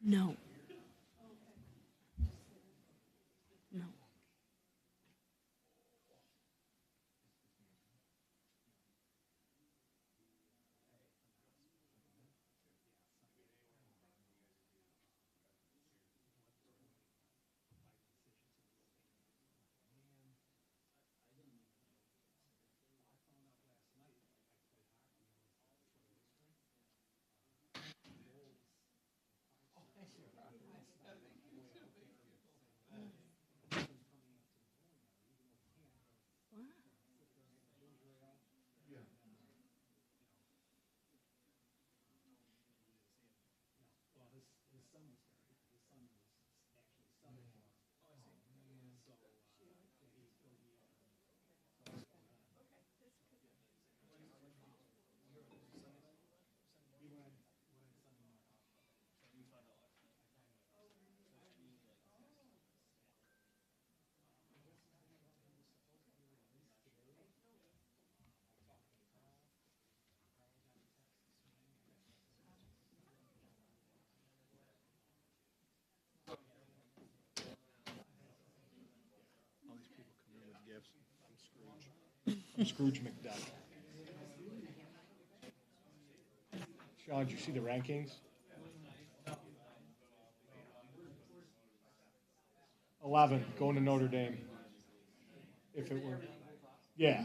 No. No. What? All these people come in with gifts. I'm Scrooge. I'm Scrooge McDuck. Sean, did you see the rankings? 11 going to Notre Dame. If it were, yeah.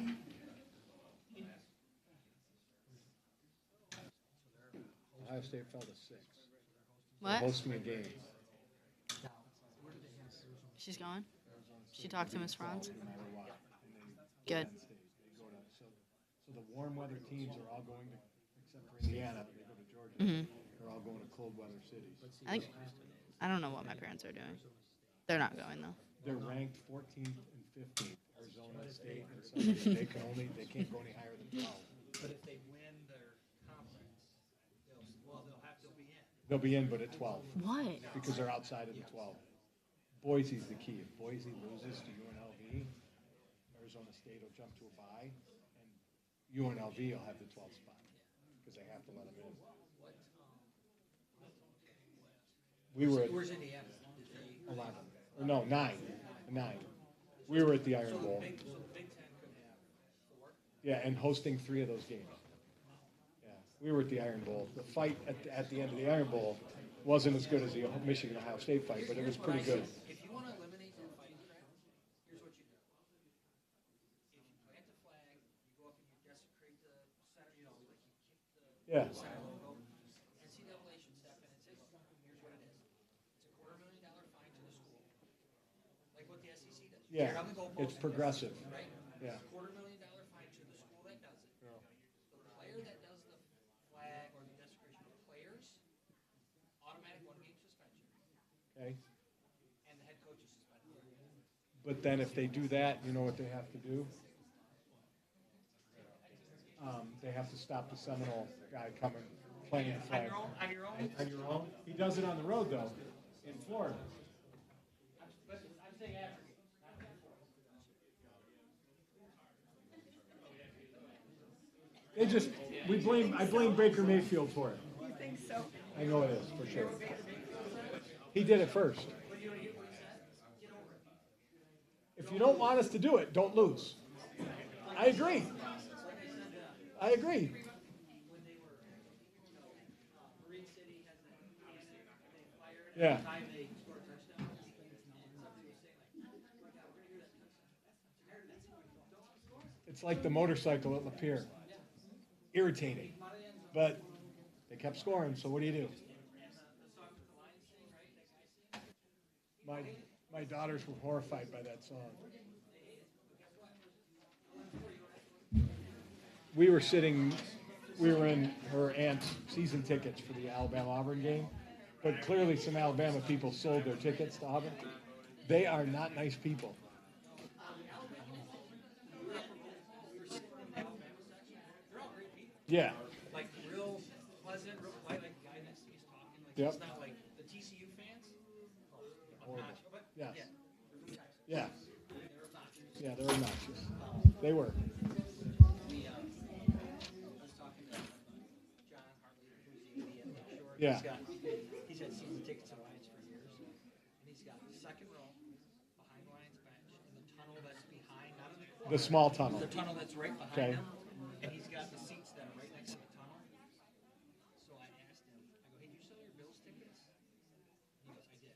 Ohio State fell to 6. What? Hosting a game. She's gone? She talked to Miss Franz? No matter what. Good. So the warm weather teams are all going to, except for Indiana, they go to Georgia. Mm-hmm. They're all going to cold weather cities. I don't know what my parents are doing. They're not going though. They're ranked 14th and 15th. Arizona State and some they can't go any higher than 12. But if they win their conference, they'll be in. They'll be in, but at 12. What? Because they're outside of the 12. Boise's the key. If Boise loses to UNLV, Arizona State will jump to a bye, and UNLV will have the 12th spot because they have to let them in. We were at Where's Indiana? 11. Or no, 9. 9. We were at the Iron Bowl. So the Big Ten could have 4. Yeah, and hosting 3 of those games. Yeah, we were at the Iron Bowl. The fight at the end of the Iron Bowl wasn't as good as the Michigan-Ohio State fight, but it was pretty good. If you want to eliminate that fighting crap, here's what you do. If you plant the flag, you go up and you desecrate the center, like you kick the Yeah. center logo, NCAA should step in and say, look, here's what it is. It's a $250,000 fine to the school. Like what the SEC does. You Yeah, tear down the goalpost it's and progressive. right? Yeah. $250,000 fine to the school that does it. Yeah. The player that does the flag or the desecration of players, automatic 1-game suspension, Okay. and the head coach is suspended. But then if they do that, you know what they have to do? They have to stop the Seminole guy coming, playing the flag. On your own? On your own? He does it on the road, though, in Florida. But I'm saying after games, not before. I blame Baker Mayfield for it. You think so? I know it is, for sure. He did it first. If you don't want us to do it, don't lose. I agree. I agree. When they were, Marine City has that, they fired Yeah. every time they score a touchdown. And somebody was saying like, oh my God, we're gonna hear that touchdown. It's like the motorcycle at Lapeer. Irritating. But they kept scoring, so what do you do? My daughters were horrified by that song. We were in her aunt's season tickets for the Alabama-Auburn game, but clearly some Alabama people sold their tickets to Auburn. They are not nice people. Yeah. Like real pleasant, real polite, like the guy next to me is talking. Like Yep. it's not like the TCU fans. Horrible. But Yes. yeah, Yeah. Yeah, they're obnoxious. They were. we I was talking to John Hartley, who's the AD at Lakeshore. Yeah. He's had season tickets in he's got the second row behind Ryan's bench and the tunnel that's behind, not in the corner. The small tunnel. The tunnel that's right behind Okay. him, and he's got the seats that are right next to the tunnel. So I asked him, I go, hey, did you sell your Bills tickets? He goes, I did.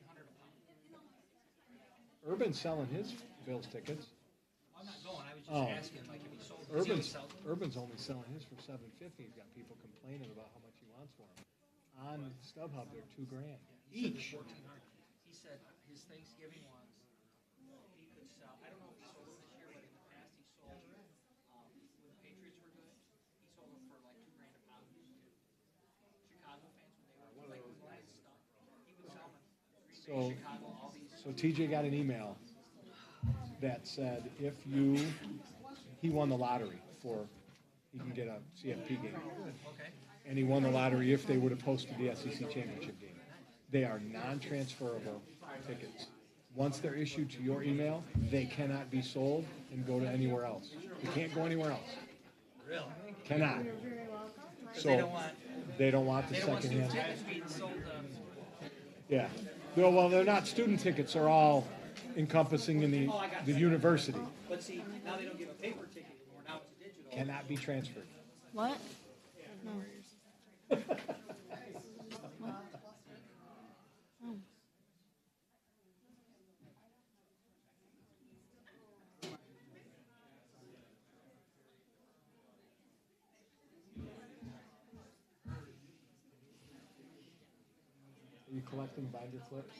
$1,400 a pop. Urban's selling his Bills tickets. I'm not going, I was just Oh. asking, like, if he sold, does he always sell them? Urban's only selling his for $750. He's got people complaining about how much he wants for them. On StubHub, they're $2,000 each. 1,400. He said his Thanksgiving ones, he could sell, I don't know if he sold them this year, but in the past he sold, when the Patriots were good, he sold them for like $2,000 a pop. Chicago fans, when they were like stuff, he would sell them. Green Bay, Chicago, all these. So TJ got an email that said he won the lottery he can get a CFP game. Okay. And he won the lottery if they would have hosted the SEC championship game. They are non-transferable tickets. Once they're issued to your email, they cannot be sold and go to anywhere else. You can't go anywhere else. Really? Cannot. They So don't want, they don't want the they don't want second student hand. tickets being sold to. Yeah. No, well, they're not student tickets. They're all encompassing in the university. But see, now they don't give a paper ticket anymore, now it's a digital. Cannot be transferred. What? No. What? Oh. Are you collecting binder clips?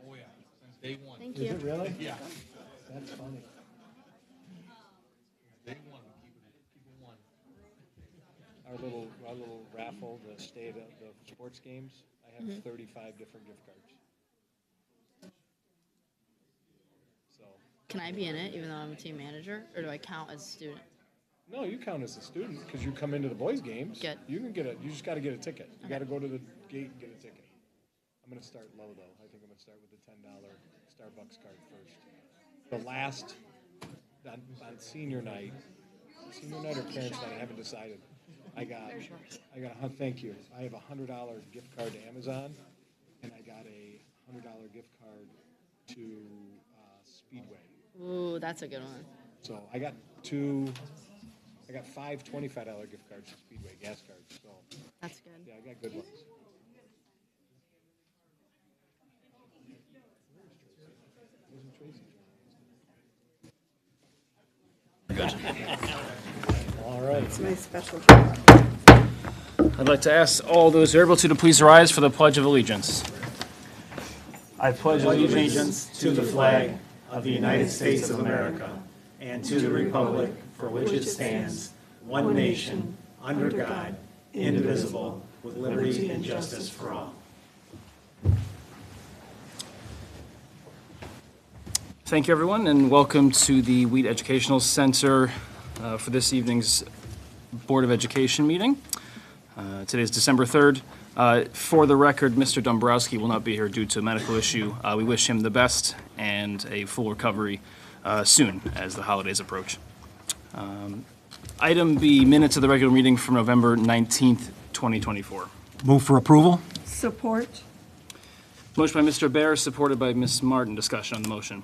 Oh, yeah, since day one. Thank Is you. it really? Yeah, That's funny. day one, we keep it one. Our little raffle, the state of the sports games, I have 35 different gift cards. So, Can I be in it even though I'm a team manager, or do I count as a student? no, you count as a student because you come into the boys' games. Good. You can get you just got to get a ticket. You Okay. got to go to the gate and get a ticket. I'm going to start low, though. I think I'm going to start with the $10 Starbucks card first. The last, on senior night or parents' night, I haven't decided. Thank you. I have a $100 gift card to Amazon, and I got a $100 gift card to Speedway. Ooh, that's a good one. So I got 5 $25 gift cards to Speedway gas cards. So That's good. yeah, I got good ones. All right. It's my special. I'd like to ask all those who are able to please rise for the Pledge of Allegiance. I pledge allegiance to the flag of the United States of America and to the republic for which it stands, one nation, under God, indivisible, with liberty and justice for all. Thank you, everyone, and welcome to the Wheat Educational Center for this evening's Board of Education meeting. Today is December 3rd. For the record, Mr. Dombrowski will not be here due to a medical issue. We wish him the best and a full recovery soon as the holidays approach. Item B, minutes of the regular meeting from November 19th, 2024. Move for approval? Support. Motion by Mr. Bear, supported by Ms. Martin. Discussion on the motion.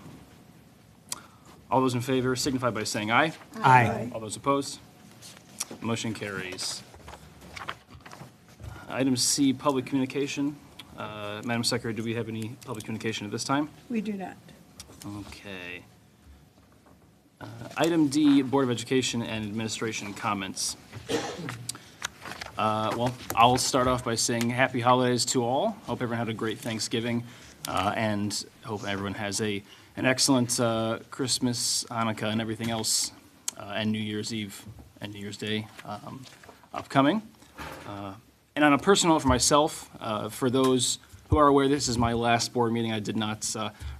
All those in favor signify by saying aye. Aye. All those opposed? Motion carries. Item C, public communication. Madam Secretary, do we have any public communication at this time? We do not. Okay. Item D, Board of Education and Administration comments. Well, I'll start off by saying happy holidays to all. Hope everyone had a great Thanksgiving, and hope everyone has an excellent Christmas, Hanukkah, and everything else, and New Year's Eve and New Year's Day upcoming. And on a personal note for myself, for those who are aware, this is my last board meeting. I did not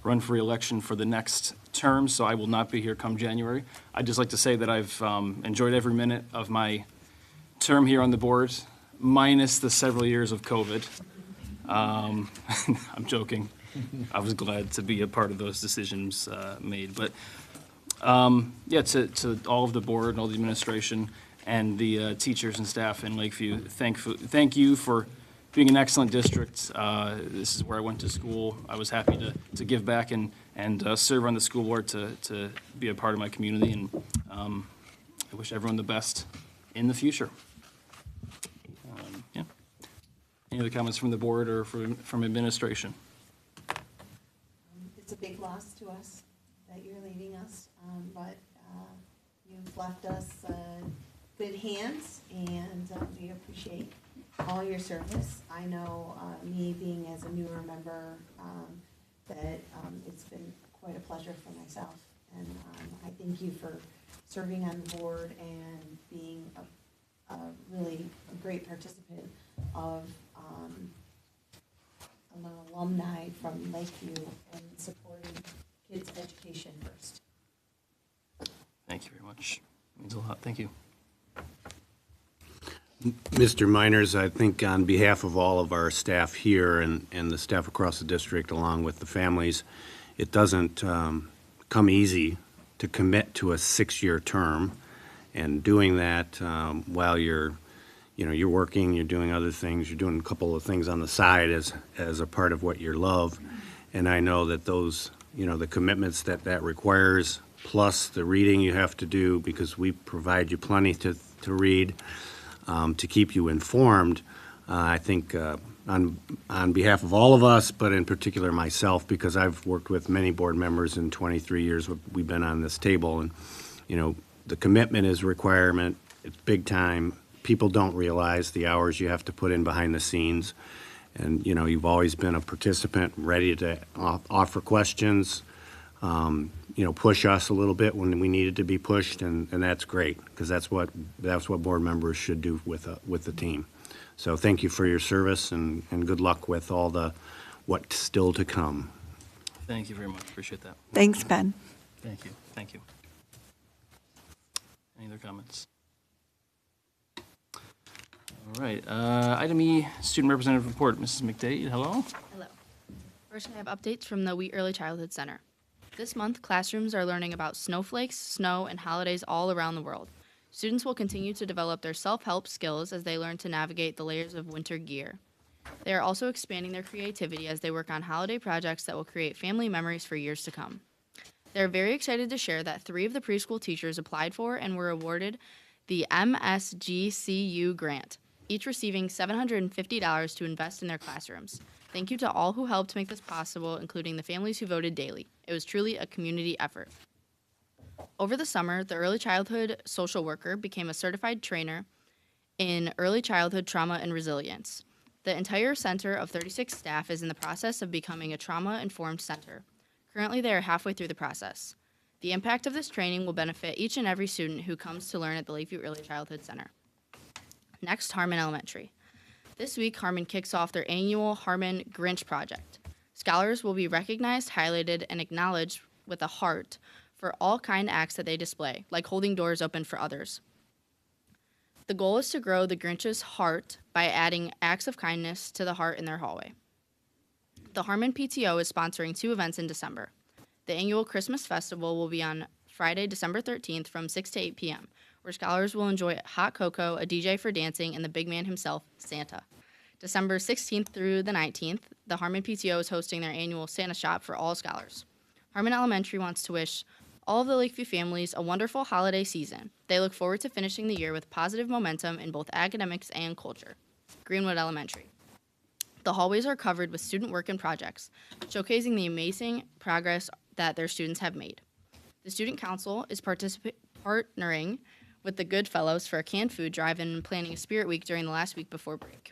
run for re-election for the next term, so I will not be here come January. I'd just like to say that I've enjoyed every minute of my term here on the board, minus the several years of COVID. I'm joking. I was glad to be a part of those decisions made. But yeah, to all of the board and all the administration and the teachers and staff in Lakeview, thank you for being an excellent district. This is where I went to school. I was happy to give back and serve on the school board to be a part of my community, and I wish everyone the best in the future. Yeah. Any other comments from the board or from administration? It's a big loss to us that you're leaving us, but you've left us good hands, and we appreciate all your service. I know, me being as a newer member, that it's been quite a pleasure for myself, and I thank you for serving on the board and being a really great participant of an alumni from Lakeview and supporting kids' education first. Thank you very much. Means a lot. Thank you. Mr. Miners, I think on behalf of all of our staff here and the staff across the district, along with the families, it doesn't come easy to commit to a 6-year term, and doing that while you're working, you're doing other things, you're doing a couple of things on the side as a part of what you love. And I know that those, the commitments that requires, plus the reading you have to do, because we provide you plenty to read, to keep you informed. I think on behalf of all of us, but in particular myself, because I've worked with many board members in 23 years we've been on this table, and the commitment is a requirement. It's big time. People don't realize the hours you have to put in behind the scenes, and you've always been a participant, ready to offer questions, push us a little bit when we needed to be pushed, and that's great, because that's what board members should do with the team. So thank you for your service, and good luck with what's still to come. Thank you very much. Appreciate that. Thanks, Ben. Thank you. Thank you. Any other comments? All right. Item E, Student Representative Report. Mrs. McDade, hello. Hello. First, I have updates from the Wheat Early Childhood Center. This month, classrooms are learning about snowflakes, snow, and holidays all around the world. Students will continue to develop their self-help skills as they learn to navigate the layers of winter gear. They are also expanding their creativity as they work on holiday projects that will create family memories for years to come. They're very excited to share that 3 of the preschool teachers applied for and were awarded the MSGCU grant, each receiving $750 to invest in their classrooms. Thank you to all who helped make this possible, including the families who voted daily. It was truly a community effort. Over the summer, the early childhood social worker became a certified trainer in early childhood trauma and resilience. The entire center of 36 staff is in the process of becoming a trauma-informed center. Currently, they are halfway through the process. The impact of this training will benefit each and every student who comes to learn at the Lakeview Early Childhood Center. Next, Harmon Elementary. This week, Harmon kicks off their annual Harmon Grinch Project. Scholars will be recognized, highlighted, and acknowledged with a heart for all kind acts that they display, like holding doors open for others. The goal is to grow the Grinch's heart by adding acts of kindness to the heart in their hallway. The Harmon PTO is sponsoring 2 events in December. The annual Christmas Festival will be on Friday, December 13th from 6 to 8 p.m., where scholars will enjoy hot cocoa, a DJ for dancing, and the big man himself, Santa. December 16th through the 19th, the Harmon PTO is hosting their annual Santa Shop for all scholars. Harmon Elementary wants to wish all of the Lakeview families a wonderful holiday season. They look forward to finishing the year with positive momentum in both academics and culture. Greenwood Elementary. The hallways are covered with student work and projects, showcasing the amazing progress that their students have made. The Student Council is partnering with the Goodfellows for a canned food drive and planning a Spirit Week during the last week before break.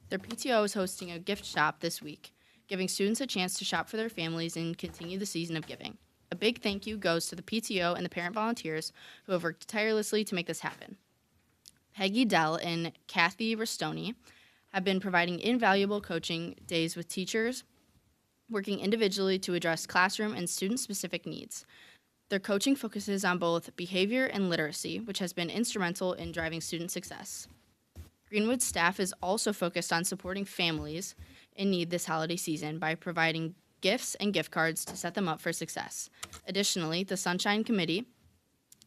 Their PTO is hosting a gift shop this week, giving students a chance to shop for their families and continue the season of giving. A big thank you goes to the PTO and the parent volunteers who have worked tirelessly to make this happen. Peggy Dell and Kathy Restoni have been providing invaluable coaching days with teachers, working individually to address classroom and student-specific needs. Their coaching focuses on both behavior and literacy, which has been instrumental in driving student success. Greenwood staff is also focused on supporting families in need this holiday season by providing gifts and gift cards to set them up for success. Additionally, the Sunshine Committee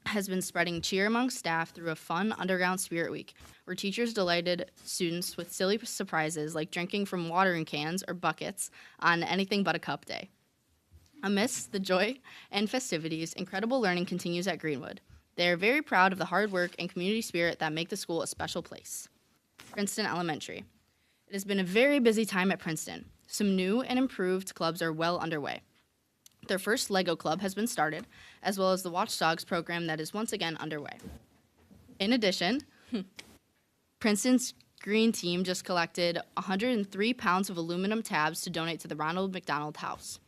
has been spreading cheer among staff through a fun underground spirit week, where teachers delighted students with silly surprises like drinking from watering cans or buckets on Anything But a Cup Day. Amidst the joy and festivities, incredible learning continues at Greenwood. They are very proud of the hard work and community spirit that make the school a special place. Princeton Elementary. It has been a very busy time at Princeton. Some new and improved clubs are well underway. Their first Lego club has been started, as well as the Watchdogs program that is once again underway. In addition, Princeton's green team just collected 103 pounds of aluminum tabs to donate to the Ronald McDonald House.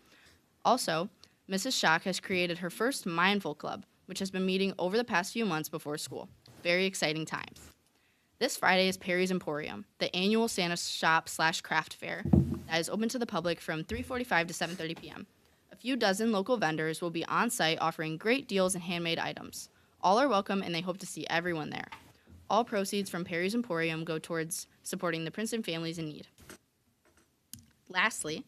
Also, Mrs. Schock has created her first Mindful Club, which has been meeting over the past few months before school. Very exciting times. This Friday is Perry's Emporium, the annual Santa shop / craft fair that is open to the public from 3:45 to 7:30 p.m. A few dozen local vendors will be on site offering great deals and handmade items. All are welcome and they hope to see everyone there. All proceeds from Perry's Emporium go towards supporting the Princeton families in need. Lastly,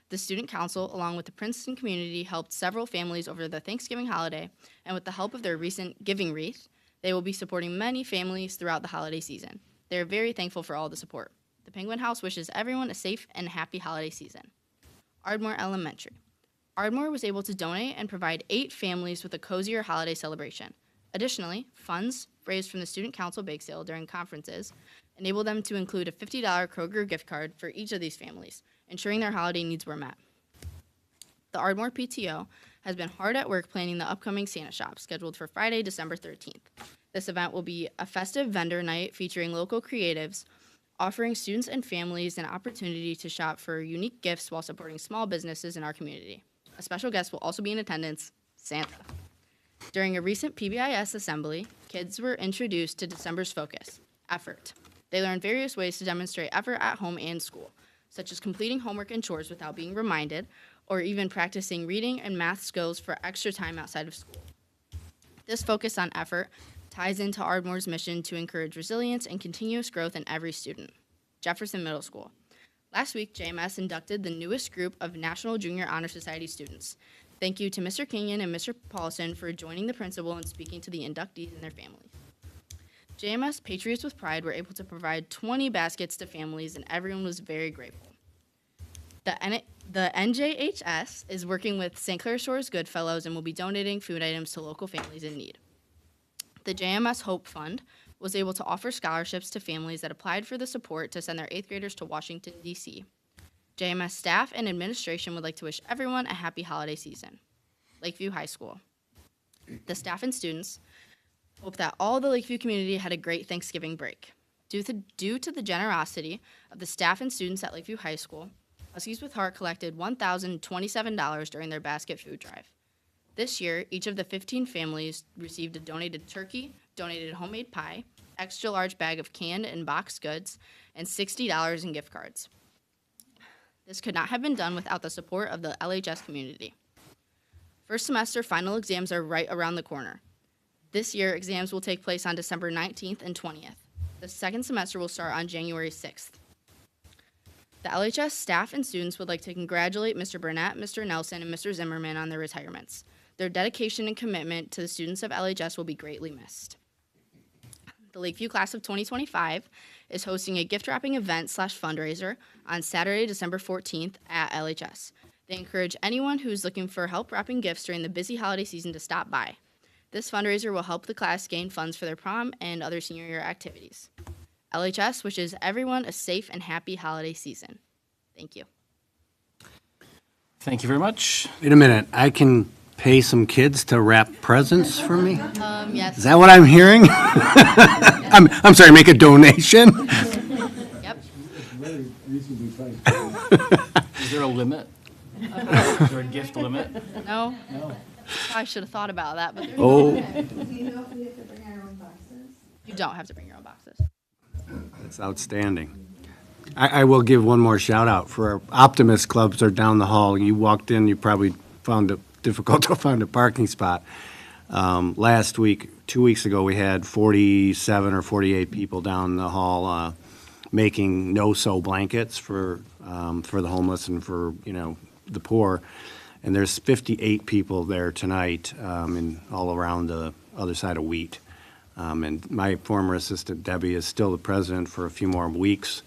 the Student Council, along with the Princeton community, helped several families over the Thanksgiving holiday, and with the help of their recent Giving Wreath, they will be supporting many families throughout the holiday season. They are very thankful for all the support. The Penguin House wishes everyone a safe and happy holiday season. Ardmore Elementary. Ardmore was able to donate and provide 8 families with a cozier holiday celebration. Additionally, funds raised from the Student Council bake sale during conferences enabled them to include a $50 Kroger gift card for each of these families, ensuring their holiday needs were met. The Ardmore PTO has been hard at work planning the upcoming Santa Shop, scheduled for Friday, December 13th. This event will be a festive vendor night featuring local creatives, offering students and families an opportunity to shop for unique gifts while supporting small businesses in our community. A special guest will also be in attendance, Santa. During a recent PBIS assembly, kids were introduced to December's focus, effort. They learned various ways to demonstrate effort at home and school, such as completing homework and chores without being reminded, or even practicing reading and math skills for extra time outside of school. This focus on effort ties into Ardmore's mission to encourage resilience and continuous growth in every student. Jefferson Middle School. Last week, JMS inducted the newest group of National Junior Honor Society students. Thank you to Mr. Kenyon and Mr. Paulson for joining the principal and speaking to the inductees and their families. JMS Patriots with Pride were able to provide 20 baskets to families, and everyone was very grateful. The NJHS is working with St. Clair Shores Goodfellows and will be donating food items to local families in need. The JMS Hope Fund was able to offer scholarships to families that applied for the support to send their 8th graders to Washington, D.C. JMS staff and administration would like to wish everyone a happy holiday season. Lakeview High School. The staff and students hope that all the Lakeview community had a great Thanksgiving break. Due to the generosity of the staff and students at Lakeview High School, Huskies with Heart collected $1,027 during their basket food drive. This year, each of the 15 families received a donated turkey, donated homemade pie, extra large bag of canned and boxed goods, and $60 in gift cards. This could not have been done without the support of the LHS community. First semester final exams are right around the corner. This year, exams will take place on December 19th and 20th. The second semester will start on January 6th. The LHS staff and students would like to congratulate Mr. Burnett, Mr. Nelson, and Mr. Zimmerman on their retirements. Their dedication and commitment to the students of LHS will be greatly missed. The Lakeview Class of 2025 is hosting a gift wrapping event / fundraiser on Saturday, December 14th at LHS. They encourage anyone who is looking for help wrapping gifts during the busy holiday season to stop by. This fundraiser will help the class gain funds for their prom and other senior year activities. LHS wishes everyone a safe and happy holiday season. Thank you. Thank you very much. Wait a minute, I can pay some kids to wrap presents for me? Yes. Is that what I'm hearing? I'm sorry, make a donation? Yep. Is there a limit? Is there a gift limit? No? I should have thought about that, but Oh, Do you know if we have to bring our own boxes? you don't have to bring your own boxes. that's outstanding. I will give one more shout out for our Optimist clubs are down the hall. You walked in, you probably found it difficult to find a parking spot. Last week, 2 weeks ago, we had 47 or 48 people down the hall making no-sew blankets for the homeless and for, the poor. And there's 58 people there tonight and all around the other side of wheat. And my former assistant Debbie is still the president for a few more weeks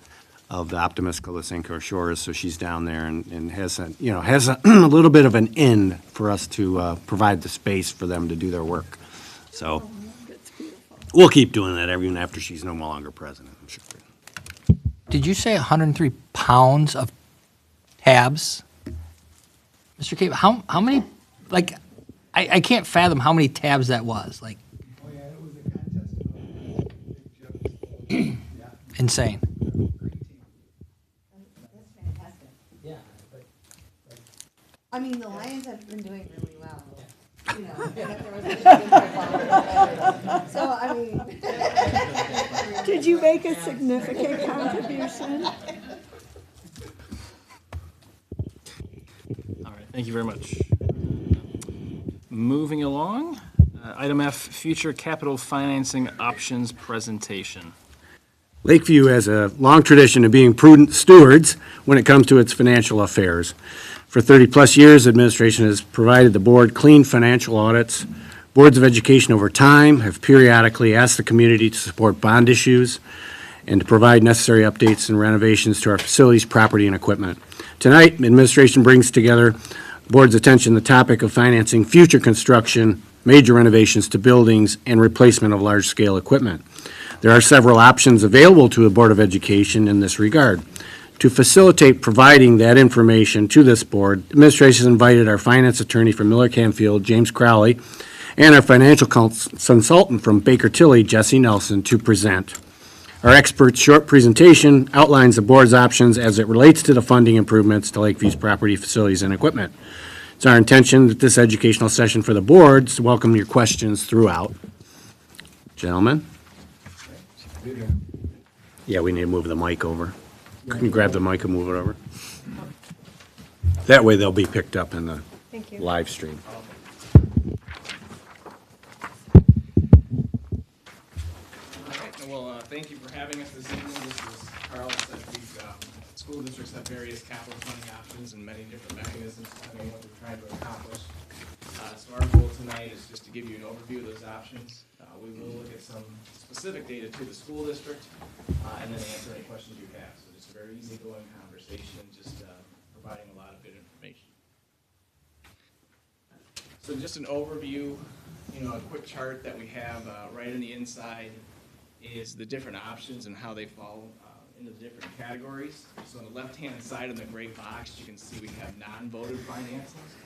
of the Optimisco Cinco Shores, so she's down there and has a little bit of an in for us to provide the space for them to do their work. So That's beautiful. we'll keep doing that even after she's no longer president, I'm sure. Did you say 103 pounds of tabs? Mr. Cave, how many, like, I can't fathom how many tabs that was, like, Oh, yeah, it was a contest. Big jugs. insane. That's fantastic. Yeah. I mean, the Lions have been doing really well. You know, there was Michigan football. So, I mean. Did you make a significant contribution? All right, thank you very much. Moving along, item F, future capital financing options presentation. Lakeview has a long tradition of being prudent stewards when it comes to its financial affairs. For 30-plus years, administration has provided the board clean financial audits. Boards of education over time have periodically asked the community to support bond issues and to provide necessary updates and renovations to our facilities, property, and equipment. Tonight, administration brings together the board's attention the topic of financing future construction, major renovations to buildings, and replacement of large-scale equipment. There are several options available to the Board of Education in this regard. To facilitate providing that information to this board, administration has invited our finance attorney from Miller Canfield, James Crowley, and our financial consultant from Baker Tilly, Jesse Nelson, to present. Our expert's short presentation outlines the board's options as it relates to the funding improvements to Lakeview's property, facilities, and equipment. It's our intention that this educational session for the board is to welcome your questions throughout. Gentlemen? Yeah, we need to move the mic over. Can you grab the mic and move it over? That way they'll be picked up in the live stream. All right, well, thank you for having us this evening. This is Carl said school districts have various capital funding options and many different mechanisms depending on what we're trying to accomplish. So our goal tonight is just to give you an overview of those options. We will look at some specific data to the school district and then answer any questions you have. So just a very easygoing conversation, just providing a lot of good information. So just an overview, a quick chart that we have right on the inside is the different options and how they fall into the different categories. So on the left-hand side of the gray box, you can see we have non-voted financings.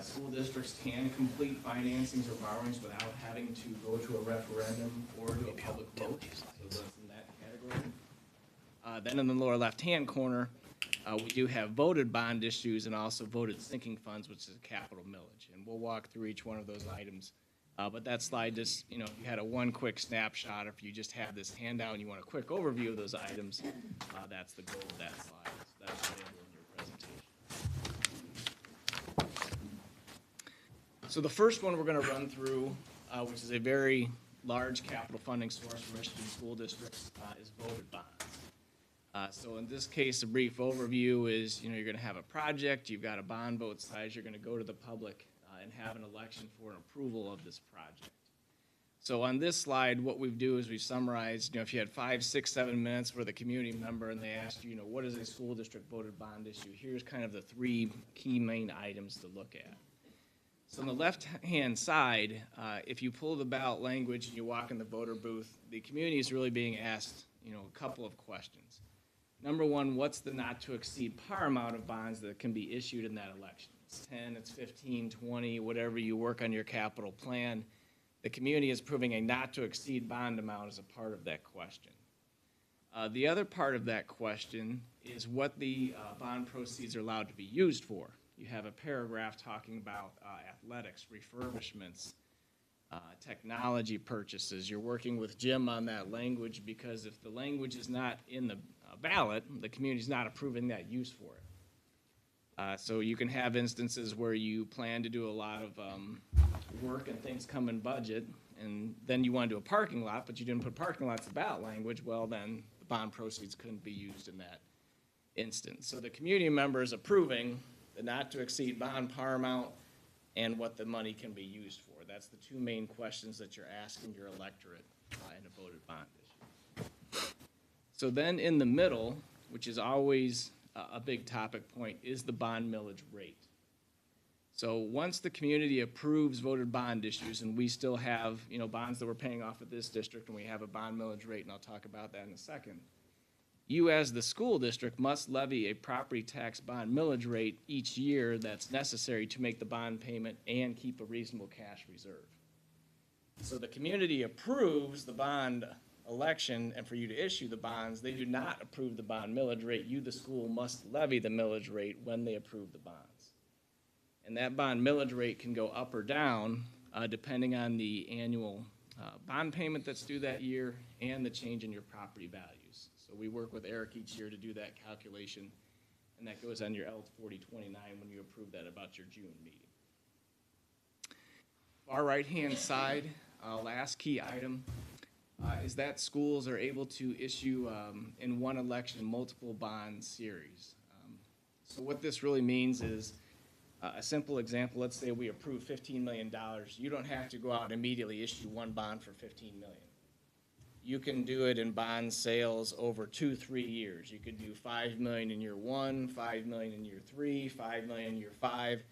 School districts can complete financings or borrowings without having to go to a referendum or to a public vote. So that's in that category. Then in the lower left-hand corner, we do have voted bond issues and also voted sinking funds, which is a capital millage. And we'll walk through each one of those items. But that slide just, if you had one quick snapshot, or if you just have this handout and you want a quick overview of those items, that's the goal of that slide. So that's available in your presentation. So the first one we're going to run through, which is a very large capital funding source for Michigan school districts, is voted bonds. So in this case, a brief overview is, you're going to have a project, you've got a bond vote size, you're going to go to the public and have an election for an approval of this project. So on this slide, what we do is we summarize, if you had 5, 6, 7 minutes with a community member and they asked you, what is a school district voted bond issue? Here's kind of the 3 key main items to look at. So on the left-hand side, if you pull the ballot language and you walk in the voter booth, the community is really being asked, a couple of questions. Number one, what's the not-to-exceed par amount of bonds that can be issued in that election? It's 10, it's 15, 20, whatever you work on your capital plan. The community is proving a not-to-exceed bond amount as a part of that question. The other part of that question is what the bond proceeds are allowed to be used for. You have a paragraph talking about athletics, refurbishments, technology purchases. You're working with Jim on that language because if the language is not in the ballot, the community's not approving that use for it. So you can have instances where you plan to do a lot of work and things come in budget, and then you want to do a parking lot, but you didn't put parking lots in ballot language, well, then the bond proceeds couldn't be used in that instance. So the community member is approving the not-to-exceed bond par amount and what the money can be used for. That's the two main questions that you're asking your electorate in a voted bond issue. So then in the middle, which is always a big topic point, is the bond millage rate. So once the community approves voted bond issues, and we still have, bonds that we're paying off at this district, and we have a bond millage rate, and I'll talk about that in a second, you as the school district must levy a property tax bond millage rate each year that's necessary to make the bond payment and keep a reasonable cash reserve. So the community approves the bond election, and for you to issue the bonds, they do not approve the bond millage rate. You, the school, must levy the millage rate when they approve the bonds. And that bond millage rate can go up or down depending on the annual bond payment that's due that year and the change in your property values. So we work with Eric each year to do that calculation, and that goes on your L 4029 when you approve that about your June meeting. Far right-hand side, last key item, is that schools are able to issue in one election multiple bond series. So what this really means is, a simple example, let's say we approve $15 million. You don't have to go out and immediately issue one bond for $15 million. You can do it in bond sales over 2-3 years. You could do $5 million in year 1, $5 million in year 3, $5 million in year 5.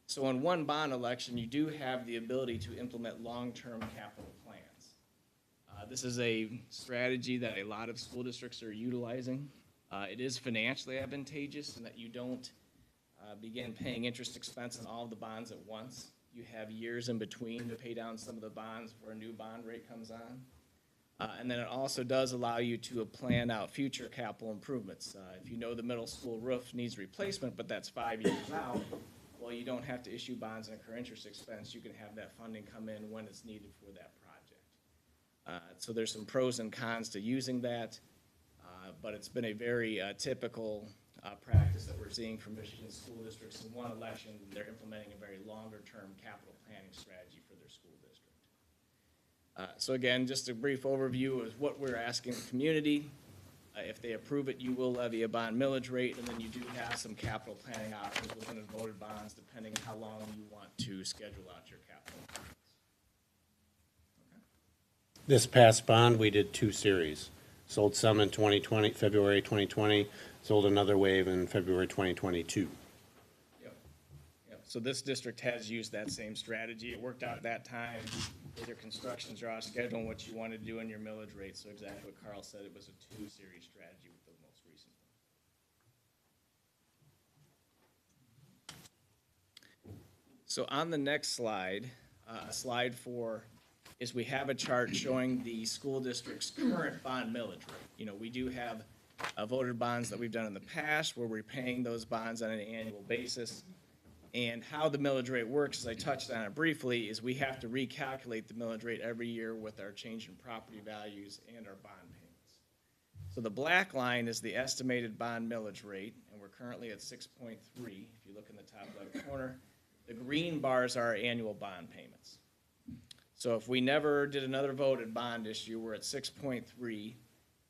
So in one bond election, you do have the ability to implement long-term capital plans. This is a strategy that a lot of school districts are utilizing. It is financially advantageous in that you don't begin paying interest expense on all of the bonds at once. You have years in between to pay down some of the bonds before a new bond rate comes on. And then it also does allow you to plan out future capital improvements. If you know the middle school roof needs replacement, but that's 5 years out, well, you don't have to issue bonds and incur interest expense. You can have that funding come in when it's needed for that project. So there's some pros and cons to using that, but it's been a very typical practice that we're seeing from Michigan school districts. In one election, they're implementing a very longer-term capital planning strategy for their school district. So again, just a brief overview of what we're asking the community. If they approve it, you will levy a bond millage rate, and then you do have some capital planning options within the voted bonds, depending on how long you want to schedule out your capital plans. This past bond, we did 2 series. Sold some in 2020, February 2020, sold another wave in February 2022. Yep. So this district has used that same strategy. It worked out at that time with your construction draw schedule and what you wanted to do in your millage rate. So exactly what Carl said, it was a 2-series strategy with the most recent one. So on the next slide, slide 4, is we have a chart showing the school district's current bond millage rate. We do have voted bonds that we've done in the past where we're paying those bonds on an annual basis. And how the millage rate works, as I touched on it briefly, is we have to recalculate the millage rate every year with our change in property values and our bond payments. So the black line is the estimated bond millage rate, and we're currently at 6.3. If you look in the top left corner, the green bars are our annual bond payments. So if we never did another voted bond issue, we're at 6.3.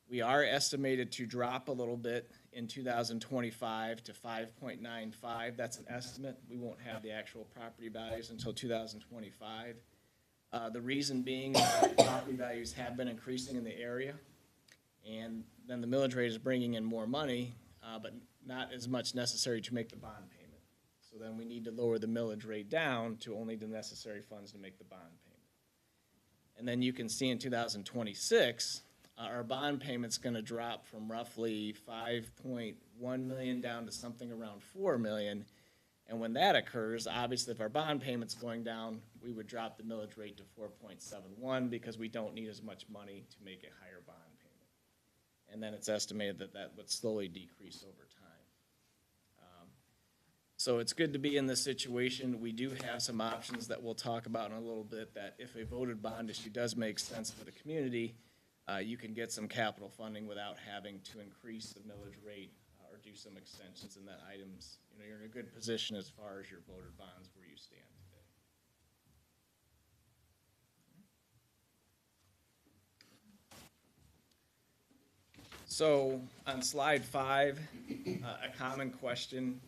We are estimated to drop a little bit in 2025 to 5.95. That's an estimate. We won't have the actual property values until 2025. The reason being that property values have been increasing in the area, and then the millage rate is bringing in more money, but not as much necessary to make the bond payment. So then we need to lower the millage rate down to only the necessary funds to make the bond payment. And then you can see in 2026, our bond payment's going to drop from roughly $5.1 million down to something around $4 million. And when that occurs, obviously if our bond payment's going down, we would drop the millage rate to 4.71 because we don't need as much money to make a higher bond payment. And then it's estimated that that would slowly decrease over time. So it's good to be in this situation. We do have some options that we'll talk about in a little bit, that if a voted bond issue does make sense for the community, you can get some capital funding without having to increase the millage rate or do some extensions in that items. You're in a good position as far as your voted bonds where you stand today. So on slide 5, a common question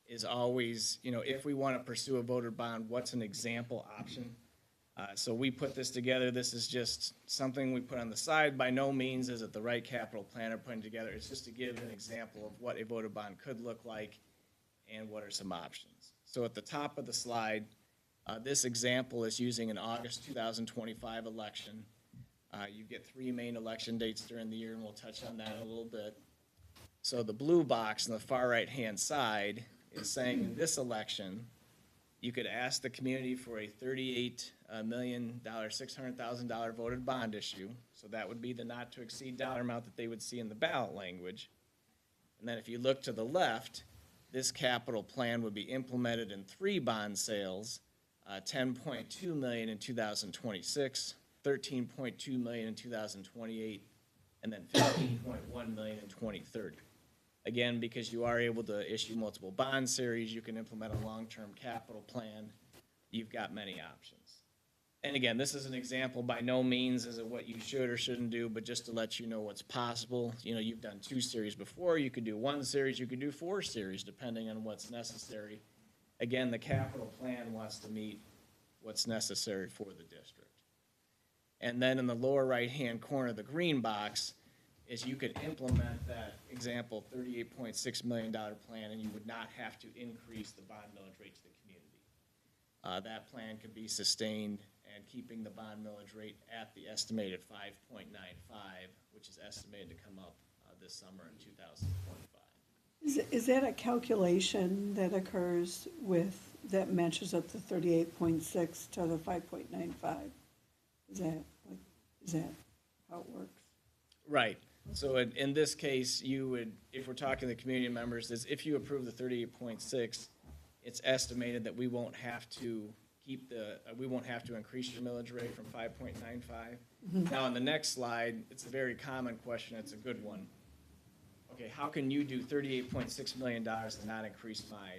is always, if we want to pursue a voted bond, what's an example option? So we put this together. This is just something we put on the side. By no means is it the right capital plan we're putting together. It's just to give an example of what a voted bond could look like and what are some options. So at the top of the slide, this example is using an August 2025 election. You get 3 main election dates during the year, and we'll touch on that in a little bit. So the blue box on the far right-hand side is saying in this election, you could ask the community for a $38,600,000 voted bond issue. So that would be the not-to-exceed dollar amount that they would see in the ballot language. And then if you look to the left, this capital plan would be implemented in 3 bond sales, $10.2 million in 2026, $13.2 million in 2028, and then $15.1 million in 2030. Again, because you are able to issue multiple bond series, you can implement a long-term capital plan. You've got many options. And again, this is an example. By no means is it what you should or shouldn't do, but just to let you know what's possible. You know, you've done 2 series before. You could do 1 series. You could do 4 series, depending on what's necessary. Again, the capital plan wants to meet what's necessary for the district. And then in the lower right-hand corner, the green box, is you could implement that example $38.6 million plan, and you would not have to increase the bond millage rate to the community. That plan could be sustained and keeping the bond millage rate at the estimated 5.95, which is estimated to come up this summer in 2025. Is that a calculation that occurs that matches up the 38.6 to the 5.95? Is that how it works? Right. So in this case, you would, if we're talking to the community members, is if you approve the 38.6, it's estimated that we won't have to increase your millage rate from 5.95. Now, on the next slide, it's a very common question. It's a good one. Okay, how can you do $38.6 million and not increase my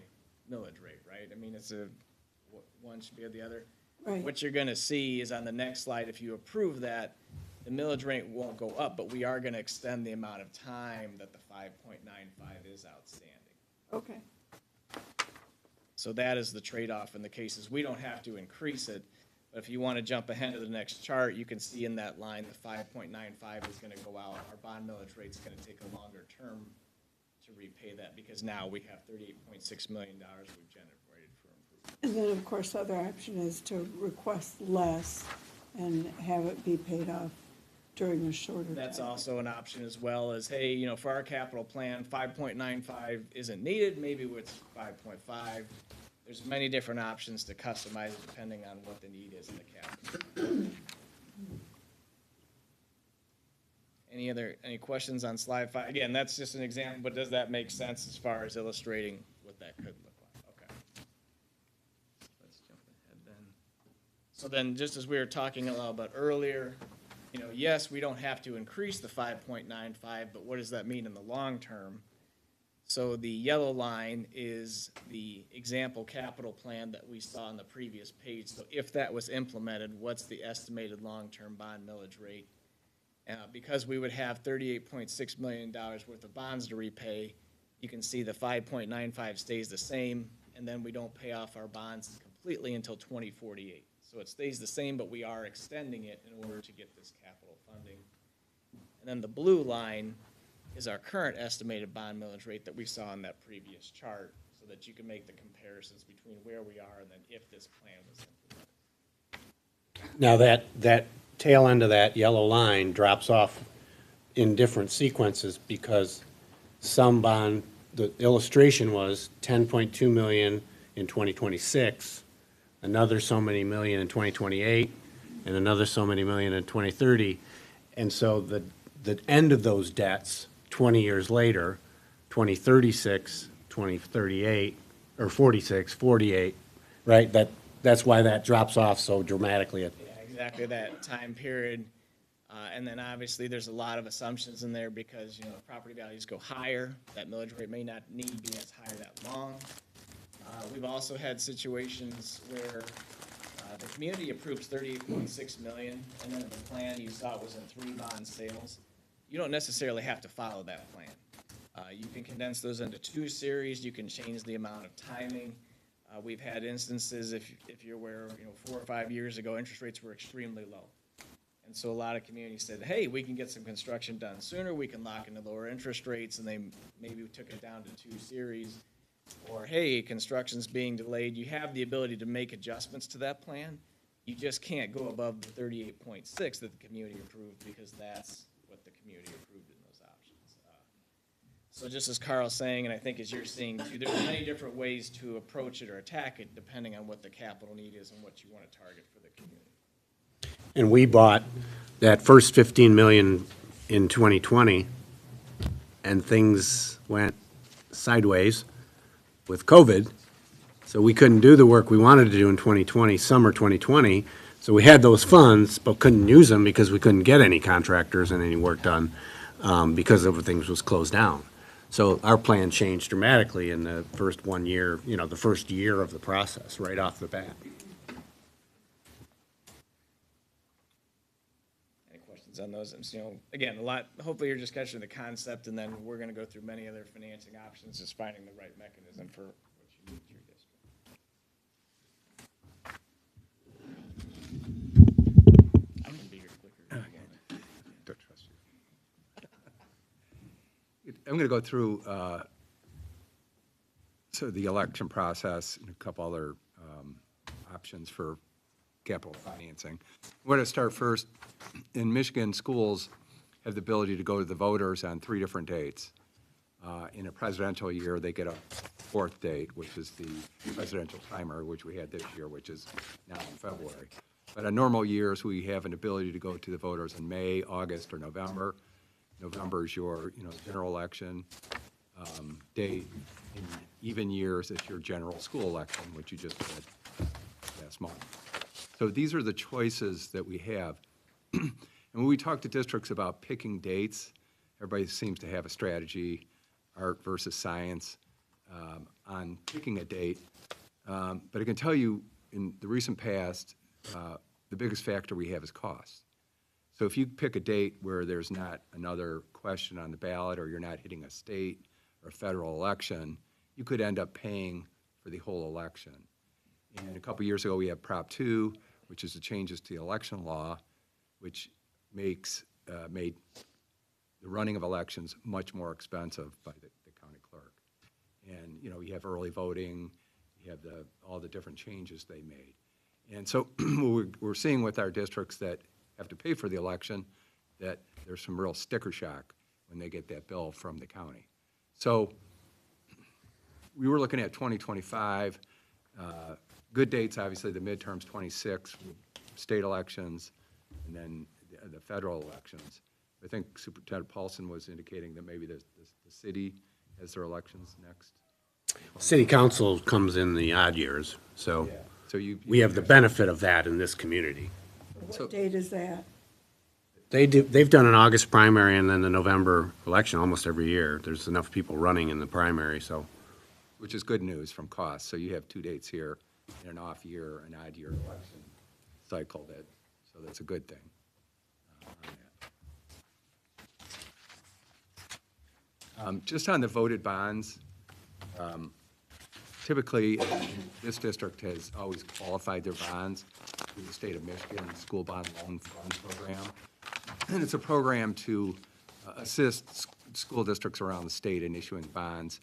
millage rate, right? I mean, one should be the other. Right. What you're gonna see is on the next slide, if you approve that, the millage rate won't go up, but we are gonna extend the amount of time that the 5.95 is outstanding. Okay. So that is the trade-off in the cases. We don't have to increase it, but if you want to jump ahead to the next chart, you can see in that line the 5.95 is going to go out. Our bond millage rate is going to take a longer term to repay that because now we have $38.6 million we've generated for improvement. And then, of course, the other option is to request less and have it be paid off during a shorter time. That's also an option as well as, hey, you know, for our capital plan, 5.95 isn't needed. Maybe it's 5.5. There's many different options to customize it depending on what the need is in the capital. Any questions on slide 5? Again, that's just an example, but does that make sense as far as illustrating what that could look like? Okay. Let's jump ahead then. So then, just as we were talking a little about earlier, you know, yes, we don't have to increase the 5.95, but what does that mean in the long term? So the yellow line is the example capital plan that we saw on the previous page. So if that was implemented, what's the estimated long-term bond millage rate? Because we would have $38.6 million worth of bonds to repay, you can see the 5.95 stays the same, and then we don't pay off our bonds completely until 2048. So it stays the same, but we are extending it in order to get this capital funding. And then the blue line is our current estimated bond millage rate that we saw on that previous chart, so that you can make the comparisons between where we are and then if this plan was implemented. Now, that tail end of that yellow line drops off in different sequences because some bond, the illustration was 10.2 million in 2026, another so many million in 2028, and another so many million in 2030. And so the end of those debts 20 years later, 2036, 2038, or 46, 48, right? That's why that drops off so dramatically. Yeah, exactly that time period. And then obviously there's a lot of assumptions in there because, you know, property values go higher. That millage rate may not need to be as high that long. We've also had situations where the community approves $38.6 million, and then the plan you saw was in 3 bond sales. You don't necessarily have to follow that plan. You can condense those into 2 series. You can change the amount of timing. We've had instances, if you're aware, 4 or 5 years ago, interest rates were extremely low. And so a lot of communities said, hey, we can get some construction done sooner, we can lock into lower interest rates, and they maybe took it down to 2 series. Or, hey, construction's being delayed, you have the ability to make adjustments to that plan. You just can't go above the 38.6 that the community approved, because that's what the community approved in those options. So just as Carl's saying, and I think as you're seeing too, there's many different ways to approach it or attack it, depending on what the capital need is and what you want to target for the community. And we bought that first 15 million in 2020, and things went sideways with COVID. So we couldn't do the work we wanted to do in 2020, summer 2020. So we had those funds, but couldn't use them because we couldn't get any contractors and any work done because everything was closed down. So our plan changed dramatically in the first 1 year, the first year of the process, right off the bat. On those, again, hopefully you're just catching the concept, and then we're gonna go through many other financing options, just finding the right mechanism for what you need for your district. I'm gonna be your clicker. Don't trust you. I'm going to go through the election process and a couple other options for capital financing. We're going to start first. In Michigan, schools have the ability to go to the voters on 3 different dates. In a presidential year, they get a 4th date, which is the presidential primary, which we had this year, which is now in February. But on normal years, we have an ability to go to the voters in May, August, or November. November is your, general election date. In even years, it's your general school election, which you just did last month. So these are the choices that we have. And when we talk to districts about picking dates, everybody seems to have a strategy, art versus science, on picking a date. But I can tell you, in the recent past, the biggest factor we have is cost. So if you pick a date where there's not another question on the ballot, or you're not hitting a state or federal election, you could end up paying for the whole election. And a couple years ago, we had Prop 2, which is the changes to the election law, which made the running of elections much more expensive by the county clerk. And, you have early voting, you have all the different changes they made. And so we're seeing with our districts that have to pay for the election, that there's some real sticker shock when they get that bill from the county. So we were looking at 2025, good dates, obviously, the midterms, 26, state elections, and then the federal elections. I think Superintendent Paulson was indicating that maybe the city has their elections next. City council comes in the odd years, so we have the benefit of that in this community. What date is that? They've done an August primary and then the November election almost every year. There's enough people running in the primary, so. Which is good news from cost. So you have 2 dates here, in an off year, an odd year election cycle, so that's a good thing. Just on the voted bonds, typically, this district has always qualified their bonds through the state of Michigan School Bond Loan Fund Program. And it's a program to assist school districts around the state in issuing bonds.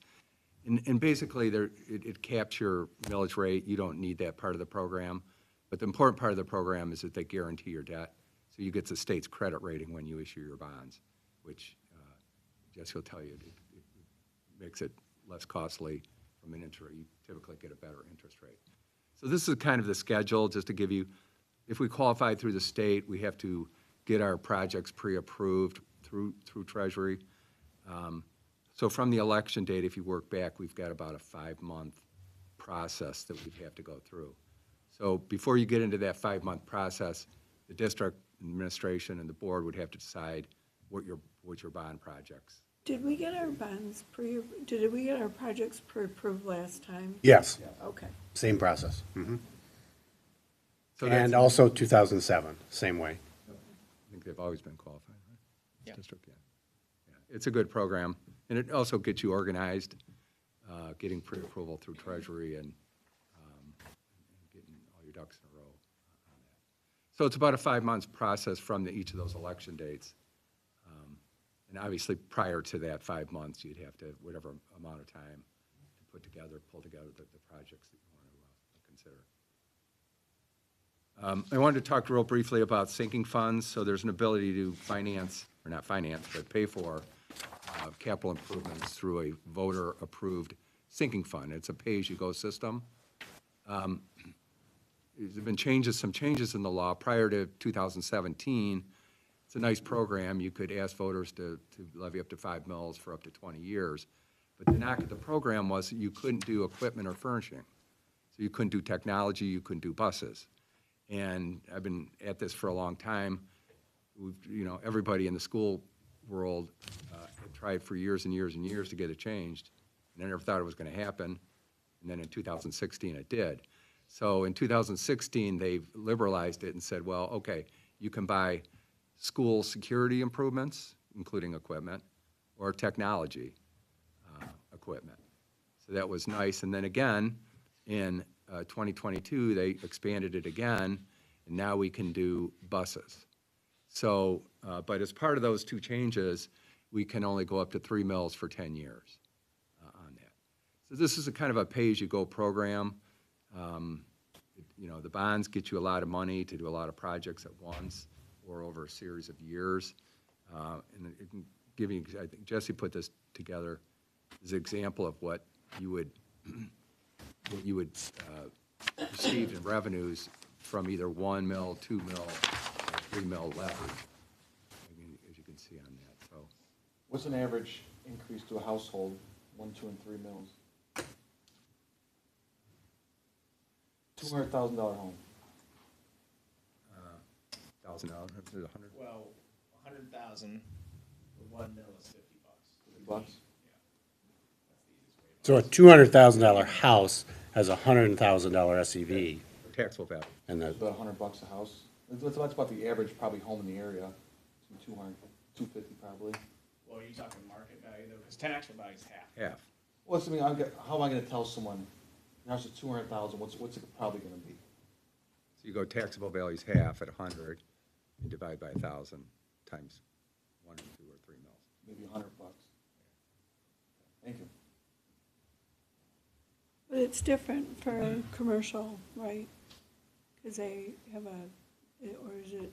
And basically, it caps your millage rate. You don't need that part of the program. But the important part of the program is that they guarantee your debt. So you get the state's credit rating when you issue your bonds, which Jesse will tell you, it makes it less costly from an interest rate. You typically get a better interest rate. So this is kind of the schedule, just to give you, if we qualify through the state, we have to get our projects pre-approved through Treasury. So from the election date, if you work back, we've got about a 5-month process that we'd have to go through. So before you get into that 5-month process, the district administration and the board would have to decide what your bond projects. Did we get our did we get our projects pre-approved last time? Yes, Okay. same process. So And also 2007, same way. I think they've always been qualified, right? Yeah. District, yeah. It's a good program, and it also gets you organized, getting pre-approval through Treasury and bucks in a row on that. So it's about a 5 months process from each of those election dates. And obviously, prior to that 5 months, you'd have to, whatever amount of time to pull together the projects that you want to consider. I wanted to talk real briefly about sinking funds. So there's an ability to finance, or not finance, but pay for capital improvements through a voter-approved sinking fund. It's a pay-as-you-go system. There's been some changes in the law prior to 2017. It's a nice program. You could ask voters to levy up to 5 mils for up to 20 years. But the knock at the program was that you couldn't do equipment or furnishing. So you couldn't do technology, you couldn't do buses. And I've been at this for a long time. Everybody in the school world had tried for years and years and years to get it changed. And I never thought it was going to happen. And then in 2016, it did. So in 2016, they liberalized it and said, well, okay, you can buy school security improvements, including equipment, or technology equipment. So that was nice. And then again, in 2022, they expanded it again, and now we can do buses. So, but as part of those two changes, we can only go up to 3 mils for 10 years on that. So this is a kind of a pay-as-you-go program. The bonds get you a lot of money to do a lot of projects at once or over a series of years. And it can give you, I think Jesse put this together as an example of what you would receive in revenues from either 1 mil, 2 mil, or 3 mil levy, as you can see on that. So, What's an average increase to a household, 1, 2, and 3 mils? $200,000 home. $1,000, $100. Well, 100,000 for 1 mil is $50. Bucks? So a $200,000 house has a $100,000 SEV, Taxable value. and It's about $100 a house. That's about the average probably home in the area. 200, 250 probably. Well, are you talking market value though? Because taxable value is half. Half. Well, how am I gonna tell someone, your house is 200,000, what's it probably gonna be? So you go taxable value's half at 100, and divide by 1,000 times 1 or 2 or 3 mils. Maybe $100. Thank you. But it's different for commercial, right? Because they have or is it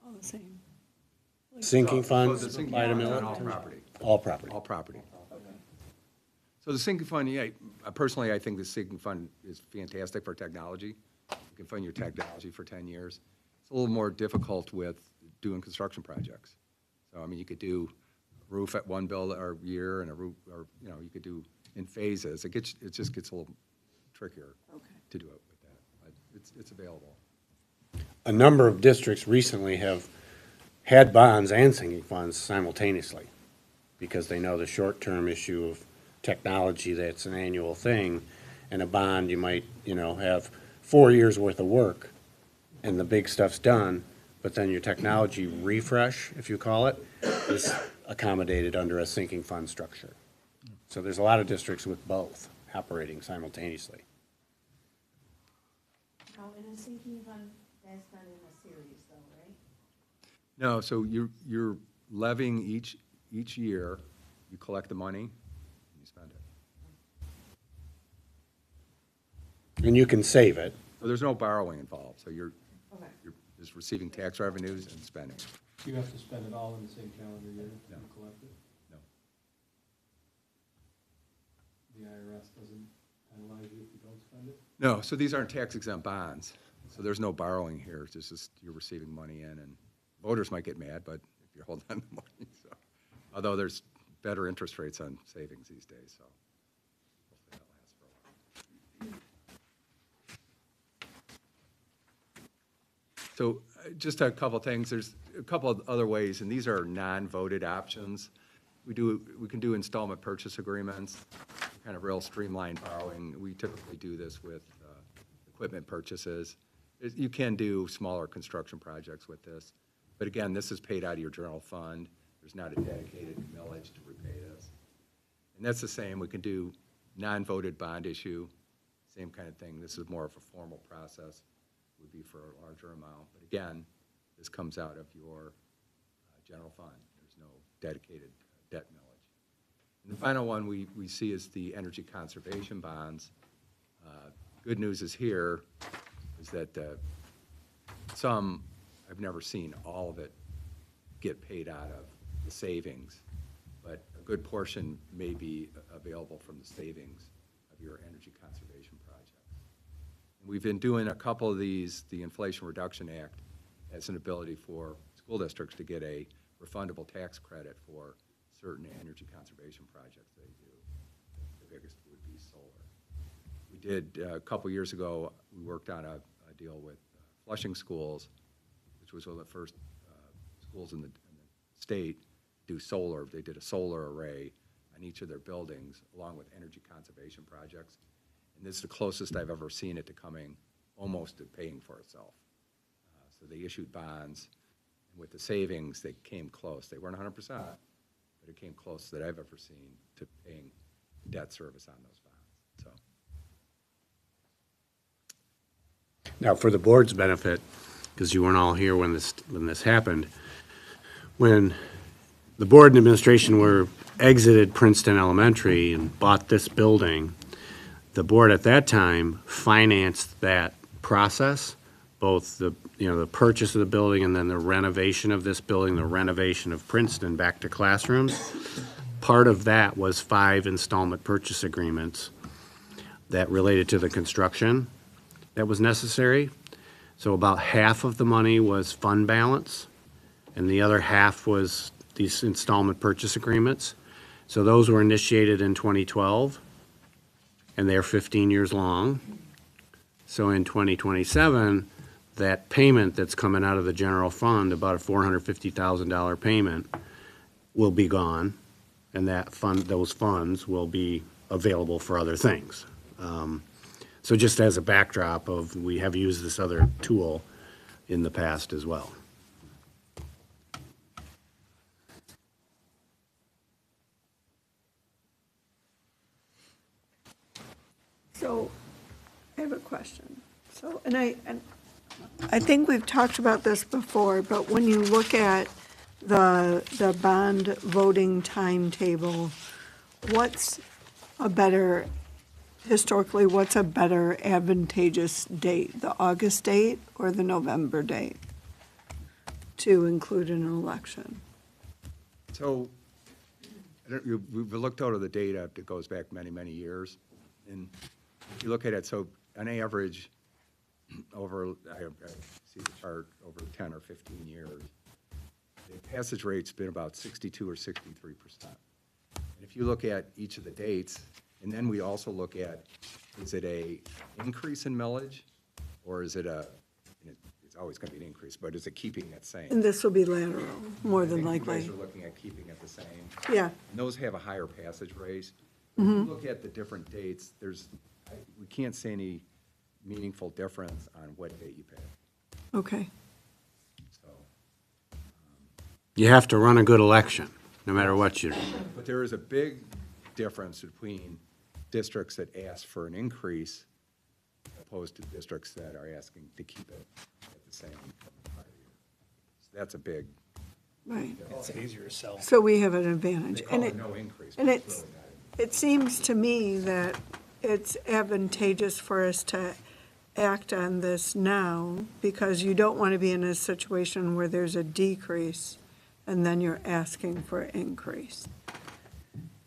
all the same? Like- sinking So funds the sinking apply to funds on all military? property. All property. All property. So the sinking fund, yeah, personally, I think the sinking fund is fantastic for technology. You can fund your technology for 10 years. It's a little more difficult with doing construction projects. So, I mean, you could do a roof at one build or year and a roof, or, you could do in phases. It just gets a little trickier to do it with that. But it's available. A number of districts recently have had bonds and sinking funds simultaneously because they know the short-term issue of technology, that's an annual thing, and a bond, you might, have 4 years' worth of work, and the big stuff's done, but then your technology refresh, if you call it, is accommodated under a sinking fund structure. So there's a lot of districts with both operating simultaneously. Now, in a sinking fund, that's done in a series though, right? No, so you're levying each year, you collect the money, and you spend it. And you can save it. So there's no borrowing involved, so you're Okay. just receiving tax revenues and spending. You have to spend it all in the same calendar year No. to collect it? No. The IRS doesn't penalize you if you don't spend it? No, so these aren't tax exempt bonds, so there's no borrowing here, it's just you're receiving money in, and voters might get mad, but if you're holding on to money, so. Although there's better interest rates on savings these days, so hopefully that lasts for a while. So just a couple things, there's a couple of other ways, and these are non-voted options. We can do installment purchase agreements, kind of real streamlined borrowing. We typically do this with equipment purchases. You can do smaller construction projects with this. But again, this is paid out of your general fund. There's not a dedicated millage to repay this. And that's the same. We can do non-voted bond issue, same kind of thing. This is more of a formal process. would be for a larger amount. But again, this comes out of your general fund. There's no dedicated debt millage. And the final one we see is the energy conservation bonds. Good news is here is that some, I've never seen all of it get paid out of the savings, but a good portion may be available from the savings of your energy conservation projects. We've been doing a couple of these. The Inflation Reduction Act has an ability for school districts to get a refundable tax credit for certain energy conservation projects they do. The biggest would be solar. We did, a couple years ago, we worked on a deal with Flushing Schools, which was one of the first schools in the state to do solar. They did a solar array on each of their buildings, along with energy conservation projects. And this is the closest I've ever seen it to coming almost to paying for itself. So they issued bonds, and with the savings, they came close. They weren't 100%, but it came close that I've ever seen to paying debt service on those bonds. So. Now, for the board's benefit, because you weren't all here when this happened, when the board and administration were exited Princeton Elementary and bought this building, the board at that time financed that process, both the purchase of the building and then the renovation of this building, the renovation of Princeton back to classrooms. Part of that was 5 installment purchase agreements that related to the construction that was necessary. So about half of the money was fund balance, and the other half was these installment purchase agreements. So those were initiated in 2012, and they're 15 years long. So in 2027, that payment that's coming out of the general fund, about a $450,000 payment, will be gone, and those funds will be available for other things. So just as a backdrop of, we have used this other tool in the past as well. So, I have a question. So, and I think we've talked about this before, but when you look at the bond voting timetable, historically, what's a better advantageous date, the August date or the November date to include in an election? So, we've looked over the data that goes back many, many years. And if you look at it, so on average, I see the chart, over 10 or 15 years, the passage rate's been about 62 or 63%. And if you look at each of the dates, and then we also look at, is it a increase in millage, or is it it's always going to be an increase, but is it keeping it same? And this will be lateral, more than I think you likely. guys are looking at keeping it the same. Yeah, And those have a higher passage rate. If you look at the different dates, we can't see any meaningful difference on what date you pay. okay. So, You have to run a good election, no matter what you do. but there is a big difference between districts that ask for an increase opposed to districts that are asking to keep it at the same prior year. So that's a big, Right. It's easier to sell. So we have an they advantage. call And it no increase, but and it's it's, really not. it seems to me that it's advantageous for us to act on this now, because you don't want to be in a situation where there's a decrease and then you're asking for an increase.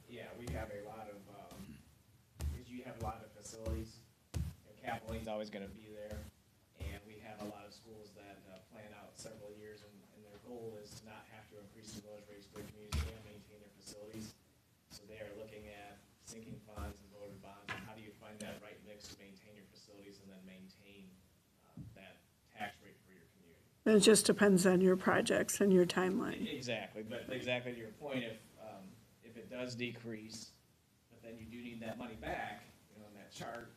Yeah, we have a lot of, because you have a lot of facilities, and capital needs always gonna be there. And we have a lot of schools that plan out several years, and their goal is to not have to increase the millage rates for their communities and maintain their facilities. So they are looking at sinking funds and voted bonds, and how do you find that right mix to maintain your facilities and then maintain that tax rate for your community? And it just depends on your projects and your timeline. Exactly, but exactly to your point, if it does decrease, but then you do need that money back, in that chart,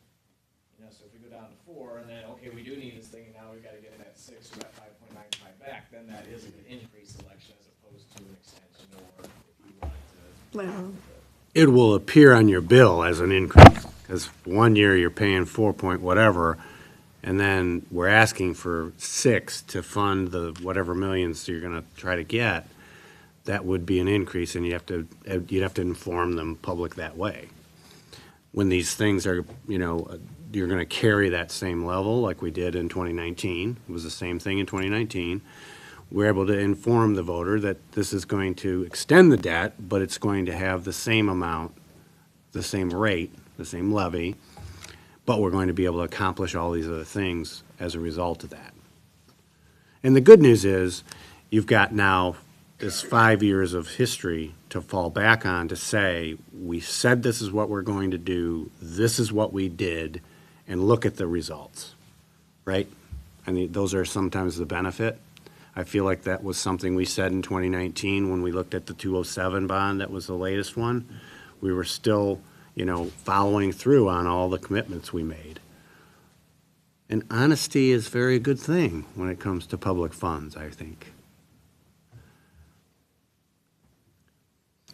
so if we go down to 4, and then, okay, we do need this thing, and now we've got to get it at 6, or at 5.95 back, then that is an increase election as opposed to an extension, or if you wanted to. Lateral. It will appear on your bill as an increase, because one year you're paying 4 point whatever, and then we're asking for 6 to fund the whatever millions you're gonna try to get, that would be an increase, and you'd have to inform the public that way. When these things are, you're gonna carry that same level like we did in 2019, it was the same thing in 2019. We're able to inform the voter that this is going to extend the debt, but it's going to have the same amount, the same rate, the same levy, but we're going to be able to accomplish all these other things as a result of that. And the good news is, you've got now this 5 years of history to fall back on to say, we said this is what we're going to do, this is what we did, and look at the results, right? I mean, those are sometimes the benefit. I feel like that was something we said in 2019 when we looked at the 207 bond, that was the latest one. We were still, following through on all the commitments we made. And honesty is a very good thing when it comes to public funds, I think.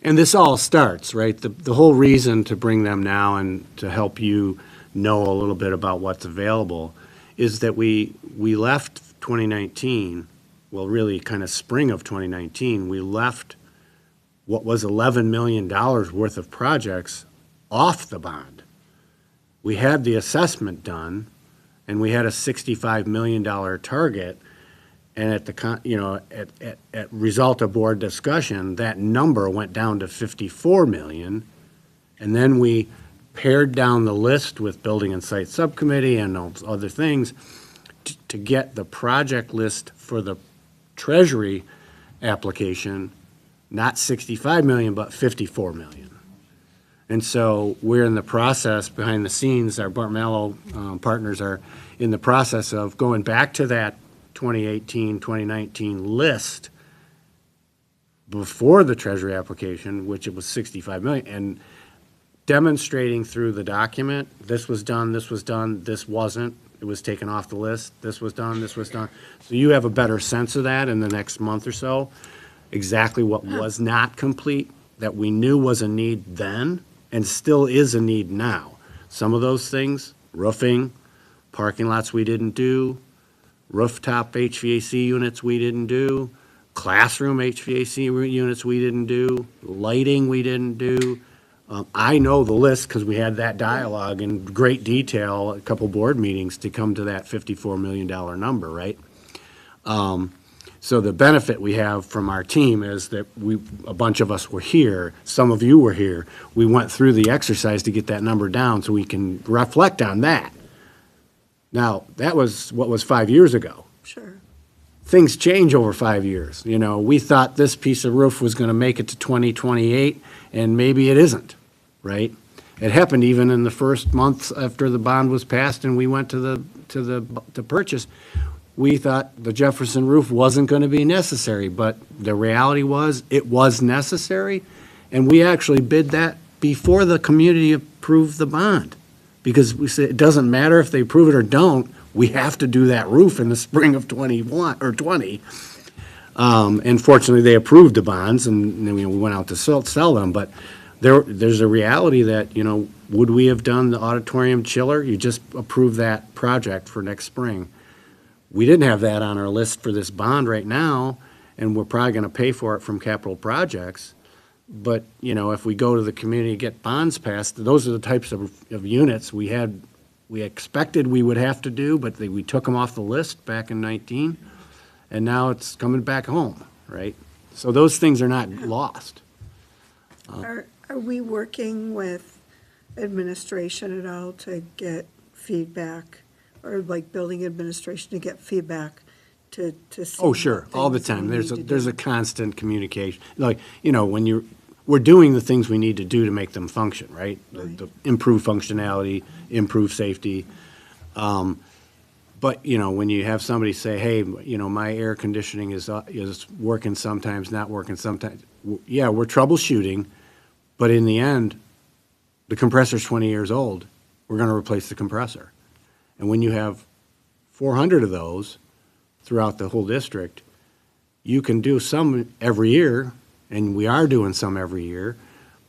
And this all starts, right? The whole reason to bring them now and to help you know a little bit about what's available is that we left 2019, well, really kind of spring of 2019, we left what was $11 million worth of projects off the bond. We had the assessment done, and we had a $65 million target, and at the at result of board discussion, that number went down to 54 million, and then we pared down the list with building and site subcommittee and other things to get the project list for the treasury application, not 65 million, but 54 million. And so we're in the process, behind the scenes, our Bartmello partners are in the process of going back to that 2018, 2019 list before the treasury application, which it was 65 million, and demonstrating through the document, this was done, this wasn't, it was taken off the list, this was done, this was done. So you have a better sense of that in the next month or so, exactly what was not complete, that we knew was a need then, and still is a need now. Some of those things, roofing, parking lots we didn't do, rooftop HVAC units we didn't do, classroom HVAC units we didn't do, lighting we didn't do. I know the list because we had that dialogue in great detail, a couple board meetings to come to that $54 million number, right? So the benefit we have from our team is that a bunch of us were here, some of you were here. We went through the exercise to get that number down so we can reflect on that. Now, that was what was 5 years ago. Sure. Things change over 5 years. We thought this piece of roof was going to make it to 2028, and maybe it isn't, right? It happened even in the first months after the bond was passed and we went to purchase. We thought the Jefferson roof wasn't going to be necessary, but the reality was it was necessary, and we actually bid that before the community approved the bond. Because we said, it doesn't matter if they approve it or don't, we have to do that roof in the spring of 21 or 20. And fortunately, they approved the bonds, and then we went out to sell them. But there's a reality that, would we have done the auditorium chiller? You just approved that project for next spring. We didn't have that on our list for this bond right now, and we're probably going to pay for it from capital projects. But, if we go to the community and get bonds passed, those are the types of units we expected we would have to do, but we took them off the list back in 19, and now it's coming back home, right? So those things are not lost. Are we working with administration at all to get feedback, or like building administration to get feedback to see? Oh, sure, what all the things we time. need to There's do? a constant communication. Like, when we're doing the things we need to do to make them function, right? The improve functionality, improve safety. But, when you have somebody say, hey, my air conditioning is working sometimes, not working sometimes. Yeah, we're troubleshooting, but in the end, the compressor's 20 years old. We're going to replace the compressor. And when you have 400 of those throughout the whole district, you can do some every year, and we are doing some every year,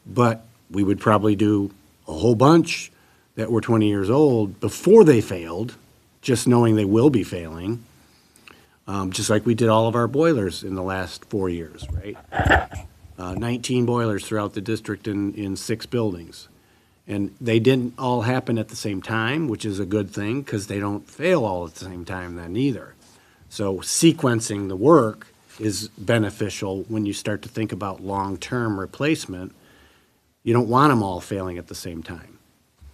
but we would probably do a whole bunch that were 20 years old before they failed, just knowing they will be failing, just like we did all of our boilers in the last 4 years, right? 19 boilers throughout the district in 6 buildings. And they didn't all happen at the same time, which is a good thing, because they don't fail all at the same time then either. So sequencing the work is beneficial when you start to think about long-term replacement. You don't want them all failing at the same time.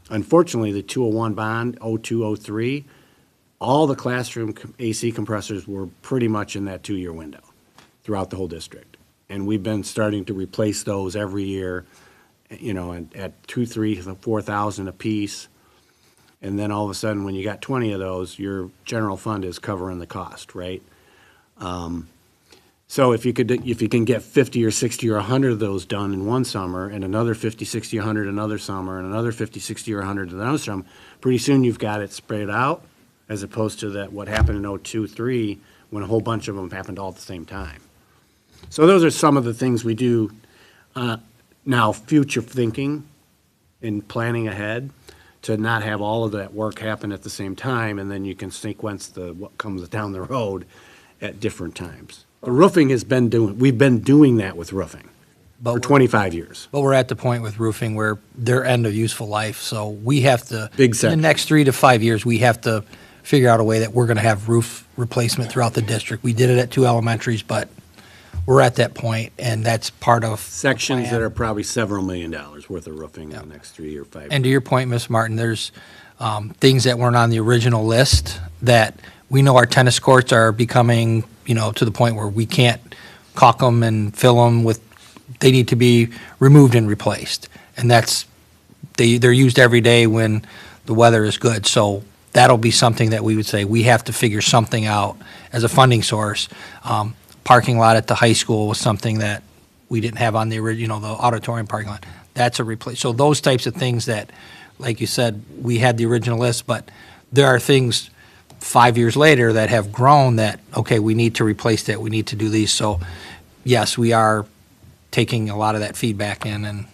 Unfortunately, the 201 bond, 02, 03, all the classroom AC compressors were pretty much in that 2-year window throughout the whole district. And we've been starting to replace those every year, you know, at $2,000, $3,000, $4,000 a piece. And then all of a sudden, when you got 20 of those, your general fund is covering the cost, right? So if you can get 50 or 60 or 100 of those done in one summer, and another 50, 60, 100 another summer, and another 50, 60, or 100 another summer, pretty soon you've got it spread out, as opposed to that what happened in 02, 03, when a whole bunch of them happened all at the same time. So those are some of the things we do now, future thinking and planning ahead, to not have all of that work happen at the same time, and then you can sequence what comes down the road at different times. The roofing we've been doing that with roofing for 25 years. But we're at the point with roofing where they're end of useful life, so we have to, Big in the section. next 3 to 5 years, we have to figure out a way that we're going to have roof replacement throughout the district. We did it at 2 elementaries, but we're at that point, and that's part of the Sections plan. that are probably several $1 million worth of roofing in the next 3 or 5 years. And to your point, Ms. Martin, there's things that weren't on the original list that we know our tennis courts are becoming, you know, to the point where we can't caulk them and fill them with, they need to be removed and replaced. And they're used every day when the weather is good. So that'll be something that we would say, we have to figure something out as a funding source. Parking lot at the high school was something that we didn't have on the original, the auditorium parking lot. That's a replace. So those types of things that, like you said, we had the original list, but there are things 5 years later that have grown that, okay, we need to replace that, we need to do these. So yes, we are taking a lot of that feedback in, and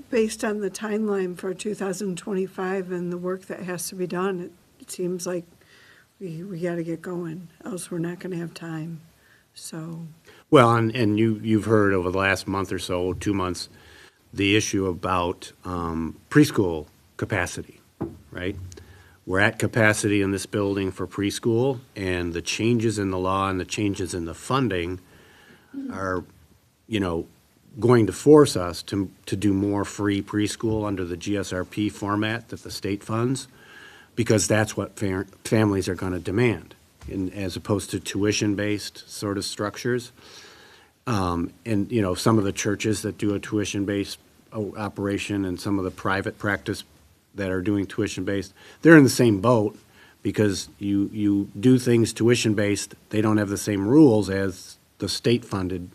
Based on the timeline for 2025 and the work that has to be done, it seems like we got to get going, else we're not going to have time. So, Well, and you've heard over the last month or so, 2 months, the issue about preschool capacity, right? We're at capacity in this building for preschool, and the changes in the law and the changes in the funding are, you know, going to force us to do more free preschool under the GSRP format that the state funds, because that's what families are going to demand, as opposed to tuition-based sort of structures. And, you know, some of the churches that do a tuition-based operation and some of the private practice that are doing tuition-based, they're in the same boat, because you do things tuition-based, they don't have the same rules as the state-funded.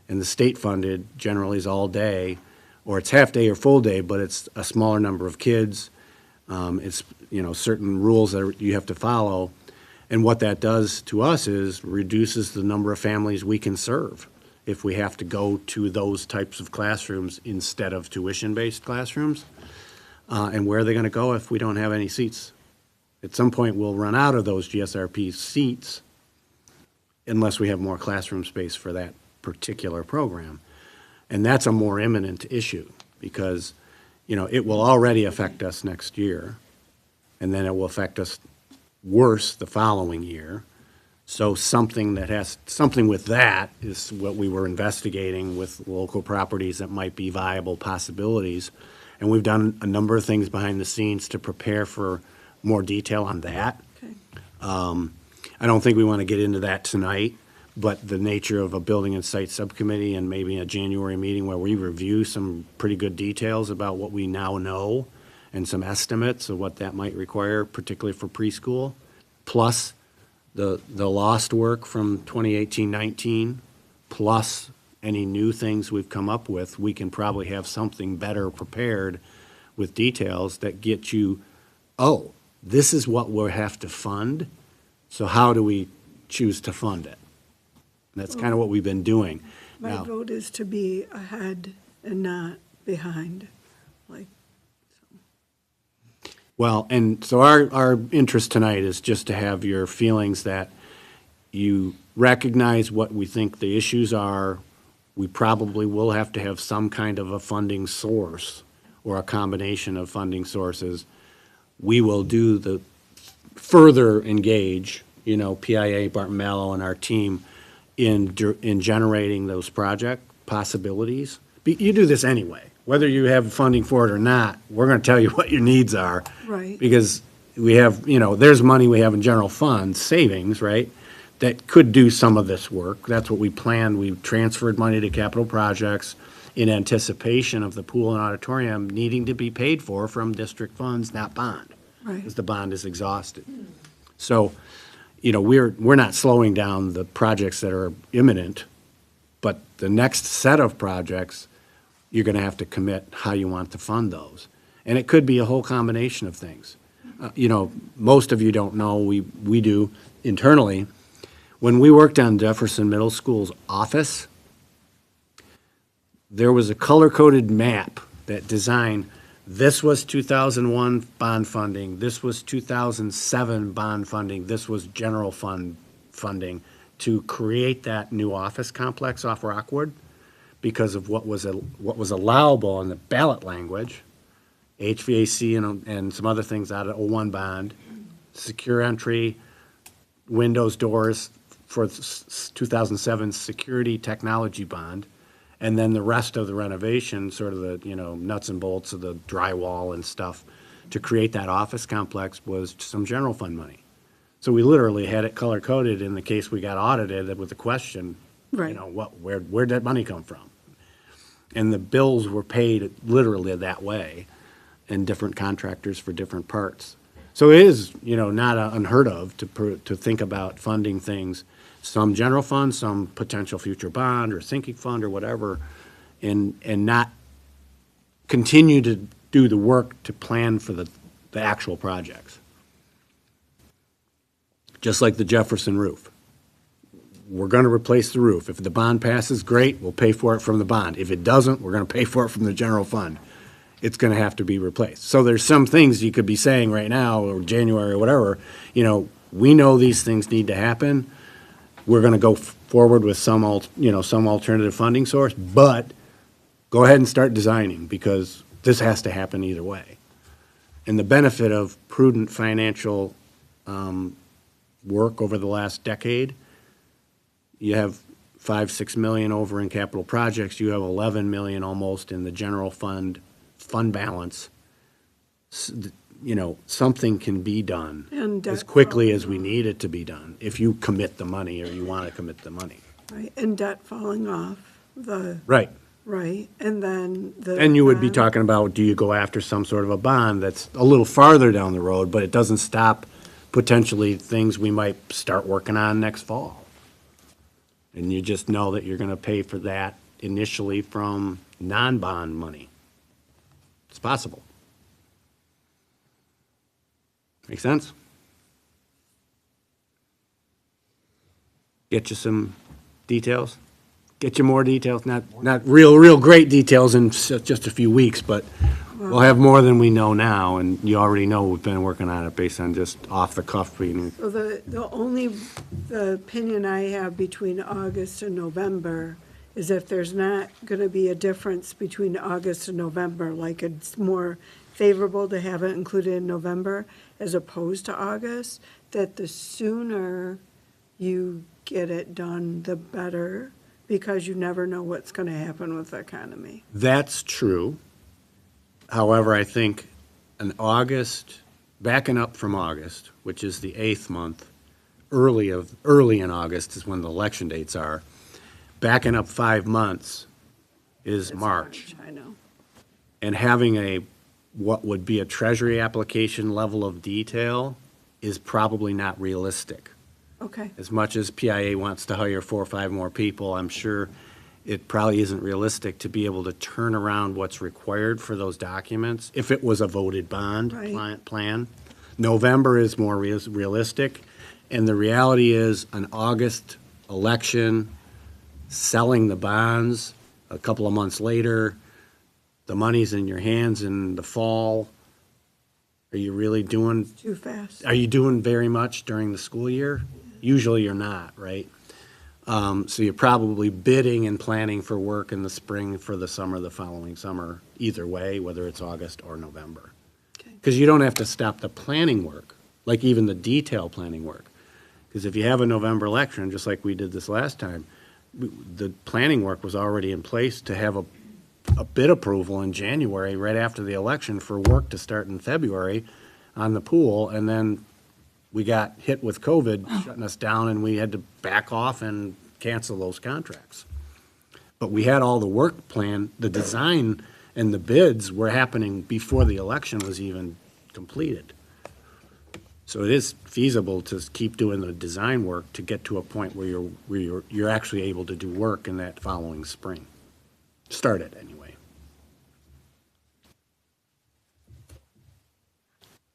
And the state-funded generally is all day, or it's half-day or full-day, but it's a smaller number of kids. It's, you know, certain rules that you have to follow. And what that does to us is reduces the number of families we can serve if we have to go to those types of classrooms instead of tuition-based classrooms. And where are they going to go if we don't have any seats? At some point, we'll run out of those GSRP seats unless we have more classroom space for that particular program. And that's a more imminent issue, because, you know, it will already affect us next year, and then it will affect us worse the following year. So something with that is what we were investigating with local properties that might be viable possibilities. And we've done a number of things behind the scenes to prepare for more detail on that. okay. I don't think we want to get into that tonight, but the nature of a building and site subcommittee and maybe a January meeting where we review some pretty good details about what we now know and some estimates of what that might require, particularly for preschool, plus the lost work from 2018-19, plus any new things we've come up with, we can probably have something better prepared with details that get you, oh, this is what we'll have to fund, so how do we choose to fund it? And that's kind of what we've been doing. My Now, vote is to be ahead and not behind, like, Well, and so our interest tonight is just to have your feelings that you recognize what we think the issues are. We probably will have to have some kind of a funding source or a combination of funding sources. We will do the further engage, PIA, Barton Mallow, and our team in generating those project possibilities. You do this anyway. Whether you have funding for it or not, we're going to tell you what your needs are. Right. Because we have, there's money we have in general fund savings, right? That could do some of this work. That's what we planned. We transferred money to capital projects in anticipation of the pool and auditorium needing to be paid for from district funds, not bond. Right. Because the bond is exhausted. So, we're not slowing down the projects that are imminent, but the next set of projects, you're going to have to commit how you want to fund those. And it could be a whole combination of things. Most of you don't know, we do internally. When we worked on Jefferson Middle School's office, there was a color-coded map that designed, this was 2001 bond funding, this was 2007 bond funding, this was general fund funding to create that new office complex off Rockwood because of what was allowable in the ballot language, HVAC and some other things out of 01 bond, secure entry, windows, doors for 2007 security technology bond, and then the rest of the renovation, sort of the, nuts and bolts of the drywall and stuff to create that office complex was some general fund money. So we literally had it color-coded in the case we got audited with the question, Right. where'd that money come from? And the bills were paid literally that way, and different contractors for different parts. So it is, not unheard of to think about funding things, some general fund, some potential future bond or sinking fund or whatever, and not continue to do the work to plan for the actual projects. Just like the Jefferson roof. We're going to replace the roof. If the bond passes, great, we'll pay for it from the bond. If it doesn't, we're going to pay for it from the general fund. It's going to have to be replaced. So there's some things you could be saying right now, or January or whatever, we know these things need to happen. We're going to go forward with some alternative funding source, but go ahead and start designing because this has to happen either way. And the benefit of prudent financial work over the last decade, you have 5-6 million over in capital projects, you have 11 million almost in the general fund balance. Something can be done And as debt quickly as we need it to be done, if you commit the money or you want to commit the money. Right, and debt falling off, Right. right, and then the. And you would be bond. talking about, do you go after some sort of a bond that's a little farther down the road, but it doesn't stop potentially things we might start working on next fall? And you just know that you're going to pay for that initially from non-bond money. It's possible. Make sense? Get you some details? Get you more details, not real great details in just a few weeks, but we'll have more than we know now, and you already know we've been working on it based on just off-the-cuff reading. So the opinion I have between August and November is if there's not going to be a difference between August and November, like it's more favorable to have it included in November as opposed to August, that the sooner you get it done, the better, because you never know what's going to happen with the economy. That's true. However, I think backing up from August, which is the 8th month, early in August is when the election dates are. Backing up 5 months is March. I know. And having what would be a treasury application level of detail is probably not realistic. Okay, As much as PIA wants to hire 4 or 5 more people, I'm sure it probably isn't realistic to be able to turn around what's required for those documents if it was a voted bond Right. plan. November is more realistic, and the reality is an August election, selling the bonds a couple of months later, the money's in your hands in the fall. Are you really doing, Too fast. are you doing very much during the school year? Usually you're not, right? So you're probably bidding and planning for work in the spring for the summer, the following summer, either way, whether it's August or November. Okay. Because you don't have to stop the planning work, like even the detail planning work. Because if you have a November election, just like we did this last time, the planning work was already in place to have a bid approval in January, right after the election, for work to start in February on the pool, and then we got hit with COVID, shutting us down, and we had to back off and cancel those contracts. But we had all the work plan, the design and the bids were happening before the election was even completed. So it is feasible to keep doing the design work to get to a point where you're actually able to do work in that following spring. Start it anyway.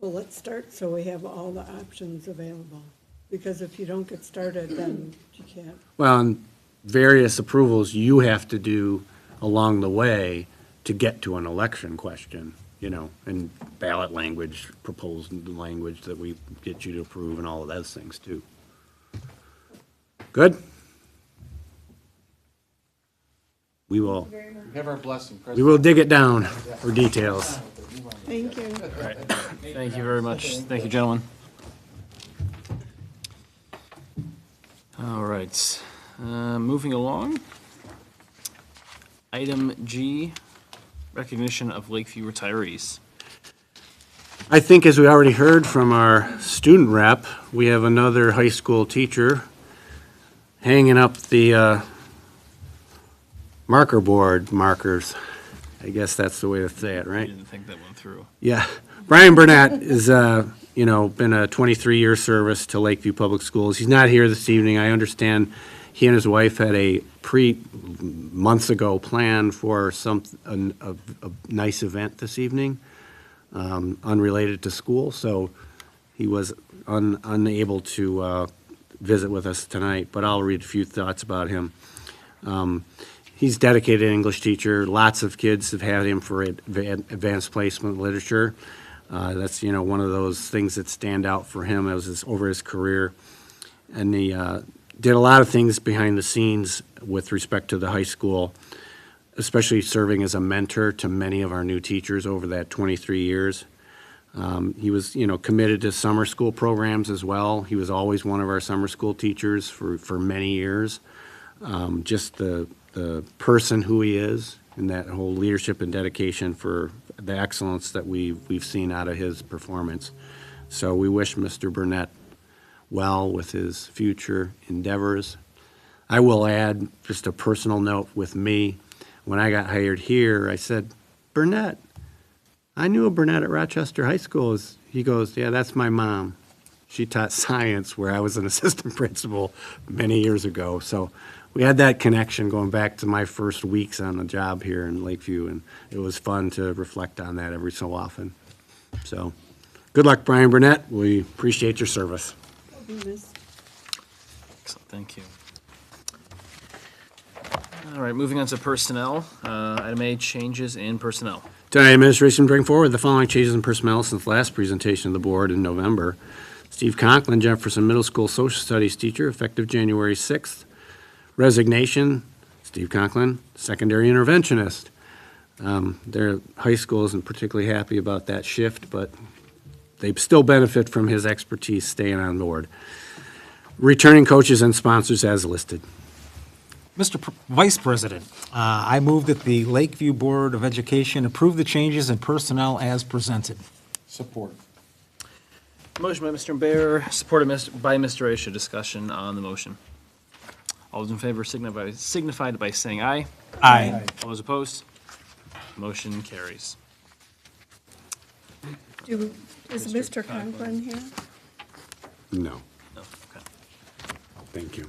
Well, let's start so we have all the options available. Because if you don't get started, then you can't. Well, and various approvals you have to do along the way to get to an election question, you know, and ballot language, proposed language that we get you to approve and all of those things too. Good? We will, Have our blessing, we President. will dig it down for details. Thank you. Thank you very much. Thank you, gentlemen. All right, moving along. Item G, recognition of Lakeview retirees. I think, as we already heard from our student rep, we have another high school teacher hanging up the marker board markers. I guess that's the way to say it, right? Didn't think that went through. Yeah. Brian Burnett is, you know, been a 23-year service to Lakeview Public Schools. He's not here this evening. I understand he and his wife had a months ago plan for a nice event this evening, unrelated to school. So he was unable to visit with us tonight, but I'll read a few thoughts about him. He's dedicated English teacher. Lots of kids have had him for advanced placement literature. That's, you know, one of those things that stand out for him over his career. And he did a lot of things behind the scenes with respect to the high school, especially serving as a mentor to many of our new teachers over that 23 years. He was, you know, committed to summer school programs as well. He was always one of our summer school teachers for many years. Just the person who he is and that whole leadership and dedication for the excellence that we've seen out of his performance. So we wish Mr. Burnett well with his future endeavors. I will add just a personal note with me. When I got hired here, I said, Burnett, I knew a Burnett at Rochester High School. He goes, yeah, that's my mom. She taught science where I was an assistant principal many years ago. So we had that connection going back to my first weeks on the job here in Lakeview, and it was fun to reflect on that every so often. So good luck, Brian Burnett. We appreciate your service. Excellent, thank you. All right, moving on to personnel. Item A, changes in personnel. Tonight, administration bring forward the following changes in personnel since last presentation of the board in November. Steve Conklin, Jefferson Middle School Social Studies teacher, effective January 6th. Resignation, Steve Conklin, secondary interventionist. Their high school isn't particularly happy about that shift, but they still benefit from his expertise staying on board. Returning coaches and sponsors as listed. Mr. Vice President, I move that the Lakeview Board of Education approve the changes in personnel as presented. Support. Motion by Mr. Bear, supported by Mr. Asha. Discussion on the motion. All those in favor signified by saying aye. Aye. All those opposed? Motion carries. Is Mr. Conklin here? No, No, okay. thank you.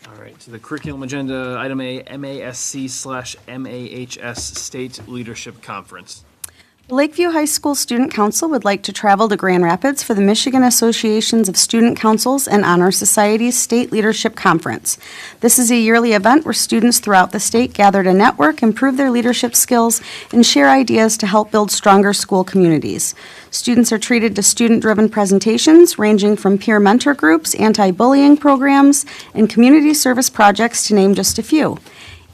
All right, to the curriculum agenda, item A, MASC/MAHS State Leadership Conference. The Lakeview High School Student Council would like to travel to Grand Rapids for the Michigan Associations of Student Councils and Honor Society's State Leadership Conference. This is a yearly event where students throughout the state gather to network, improve their leadership skills, and share ideas to help build stronger school communities. Students are treated to student-driven presentations ranging from peer mentor groups, anti-bullying programs, and community service projects, to name just a few.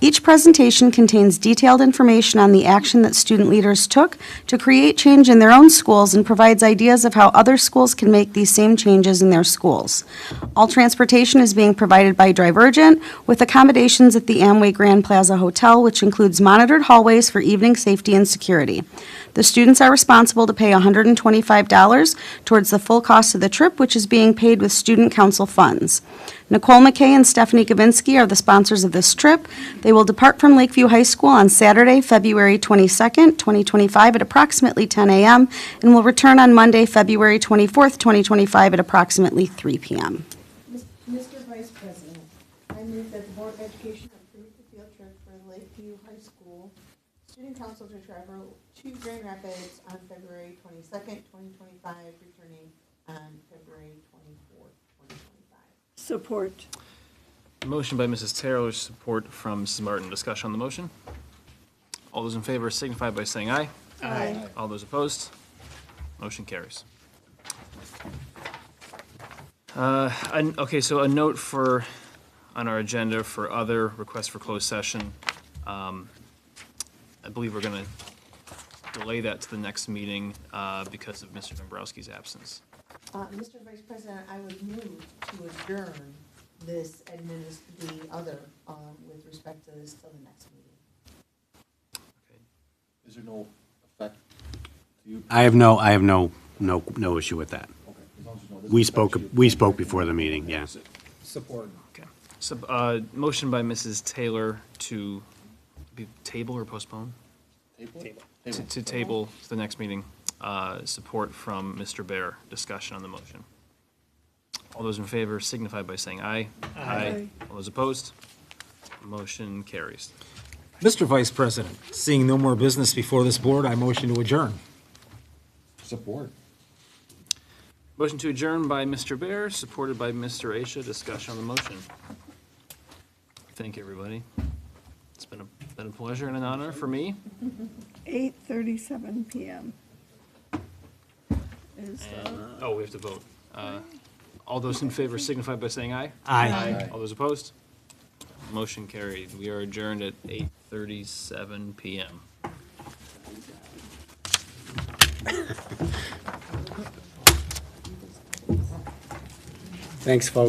Each presentation contains detailed information on the action that student leaders took to create change in their own schools and provides ideas of how other schools can make these same changes in their schools. All transportation is being provided by Divergent, with accommodations at the Amway Grand Plaza Hotel, which includes monitored hallways for evening safety and security. The students are responsible to pay $125 towards the full cost of the trip, which is being paid with student council funds. Nicole McKay and Stephanie Kavinsky are the sponsors of this trip. They will depart from Lakeview High School on Saturday, February 22nd, 2025 at approximately 10 a.m. and will return on Monday, February 24th, 2025 at approximately 3 p.m. Mr. Vice President, I move that the Board of Education approve the field trip for Lakeview High School Student Council to travel to Grand Rapids on February 22nd, 2025, returning on February 24th, 2025. Support. Motion by Mrs. Taylor, support from Mrs. Martin. Discussion on the motion. All those in favor signify by saying aye. Aye. All those opposed? Motion carries. Okay, so a note on our agenda for other requests for closed session. I believe we're going to delay that to the next meeting because of Mr. Dombrowski's absence. Mr. Vice President, I would move to adjourn this with respect to this till the next meeting. Is there no effect to you? I have no issue with that. Okay, as long as there's no- We spoke before the meeting, yeah. Support. Okay. So, motion by Mrs. Taylor to table or postpone? Table? To table to the next meeting. Support from Mr. Bear. Discussion on the motion. All those in favor signify by saying aye. Aye. All those opposed? Motion carries. Mr. Vice President, seeing no more business before this board, I motion to adjourn. Support. Motion to adjourn by Mr. Bear, supported by Mr. Asha. Discussion on the motion. Thank you, everybody. It's been a pleasure and an honor for me. 8:37 p.m. Oh, we have to vote. All those in favor signify by saying aye. Aye. All those opposed? Motion carried. We are adjourned at 8:37 PM. Thanks, folks.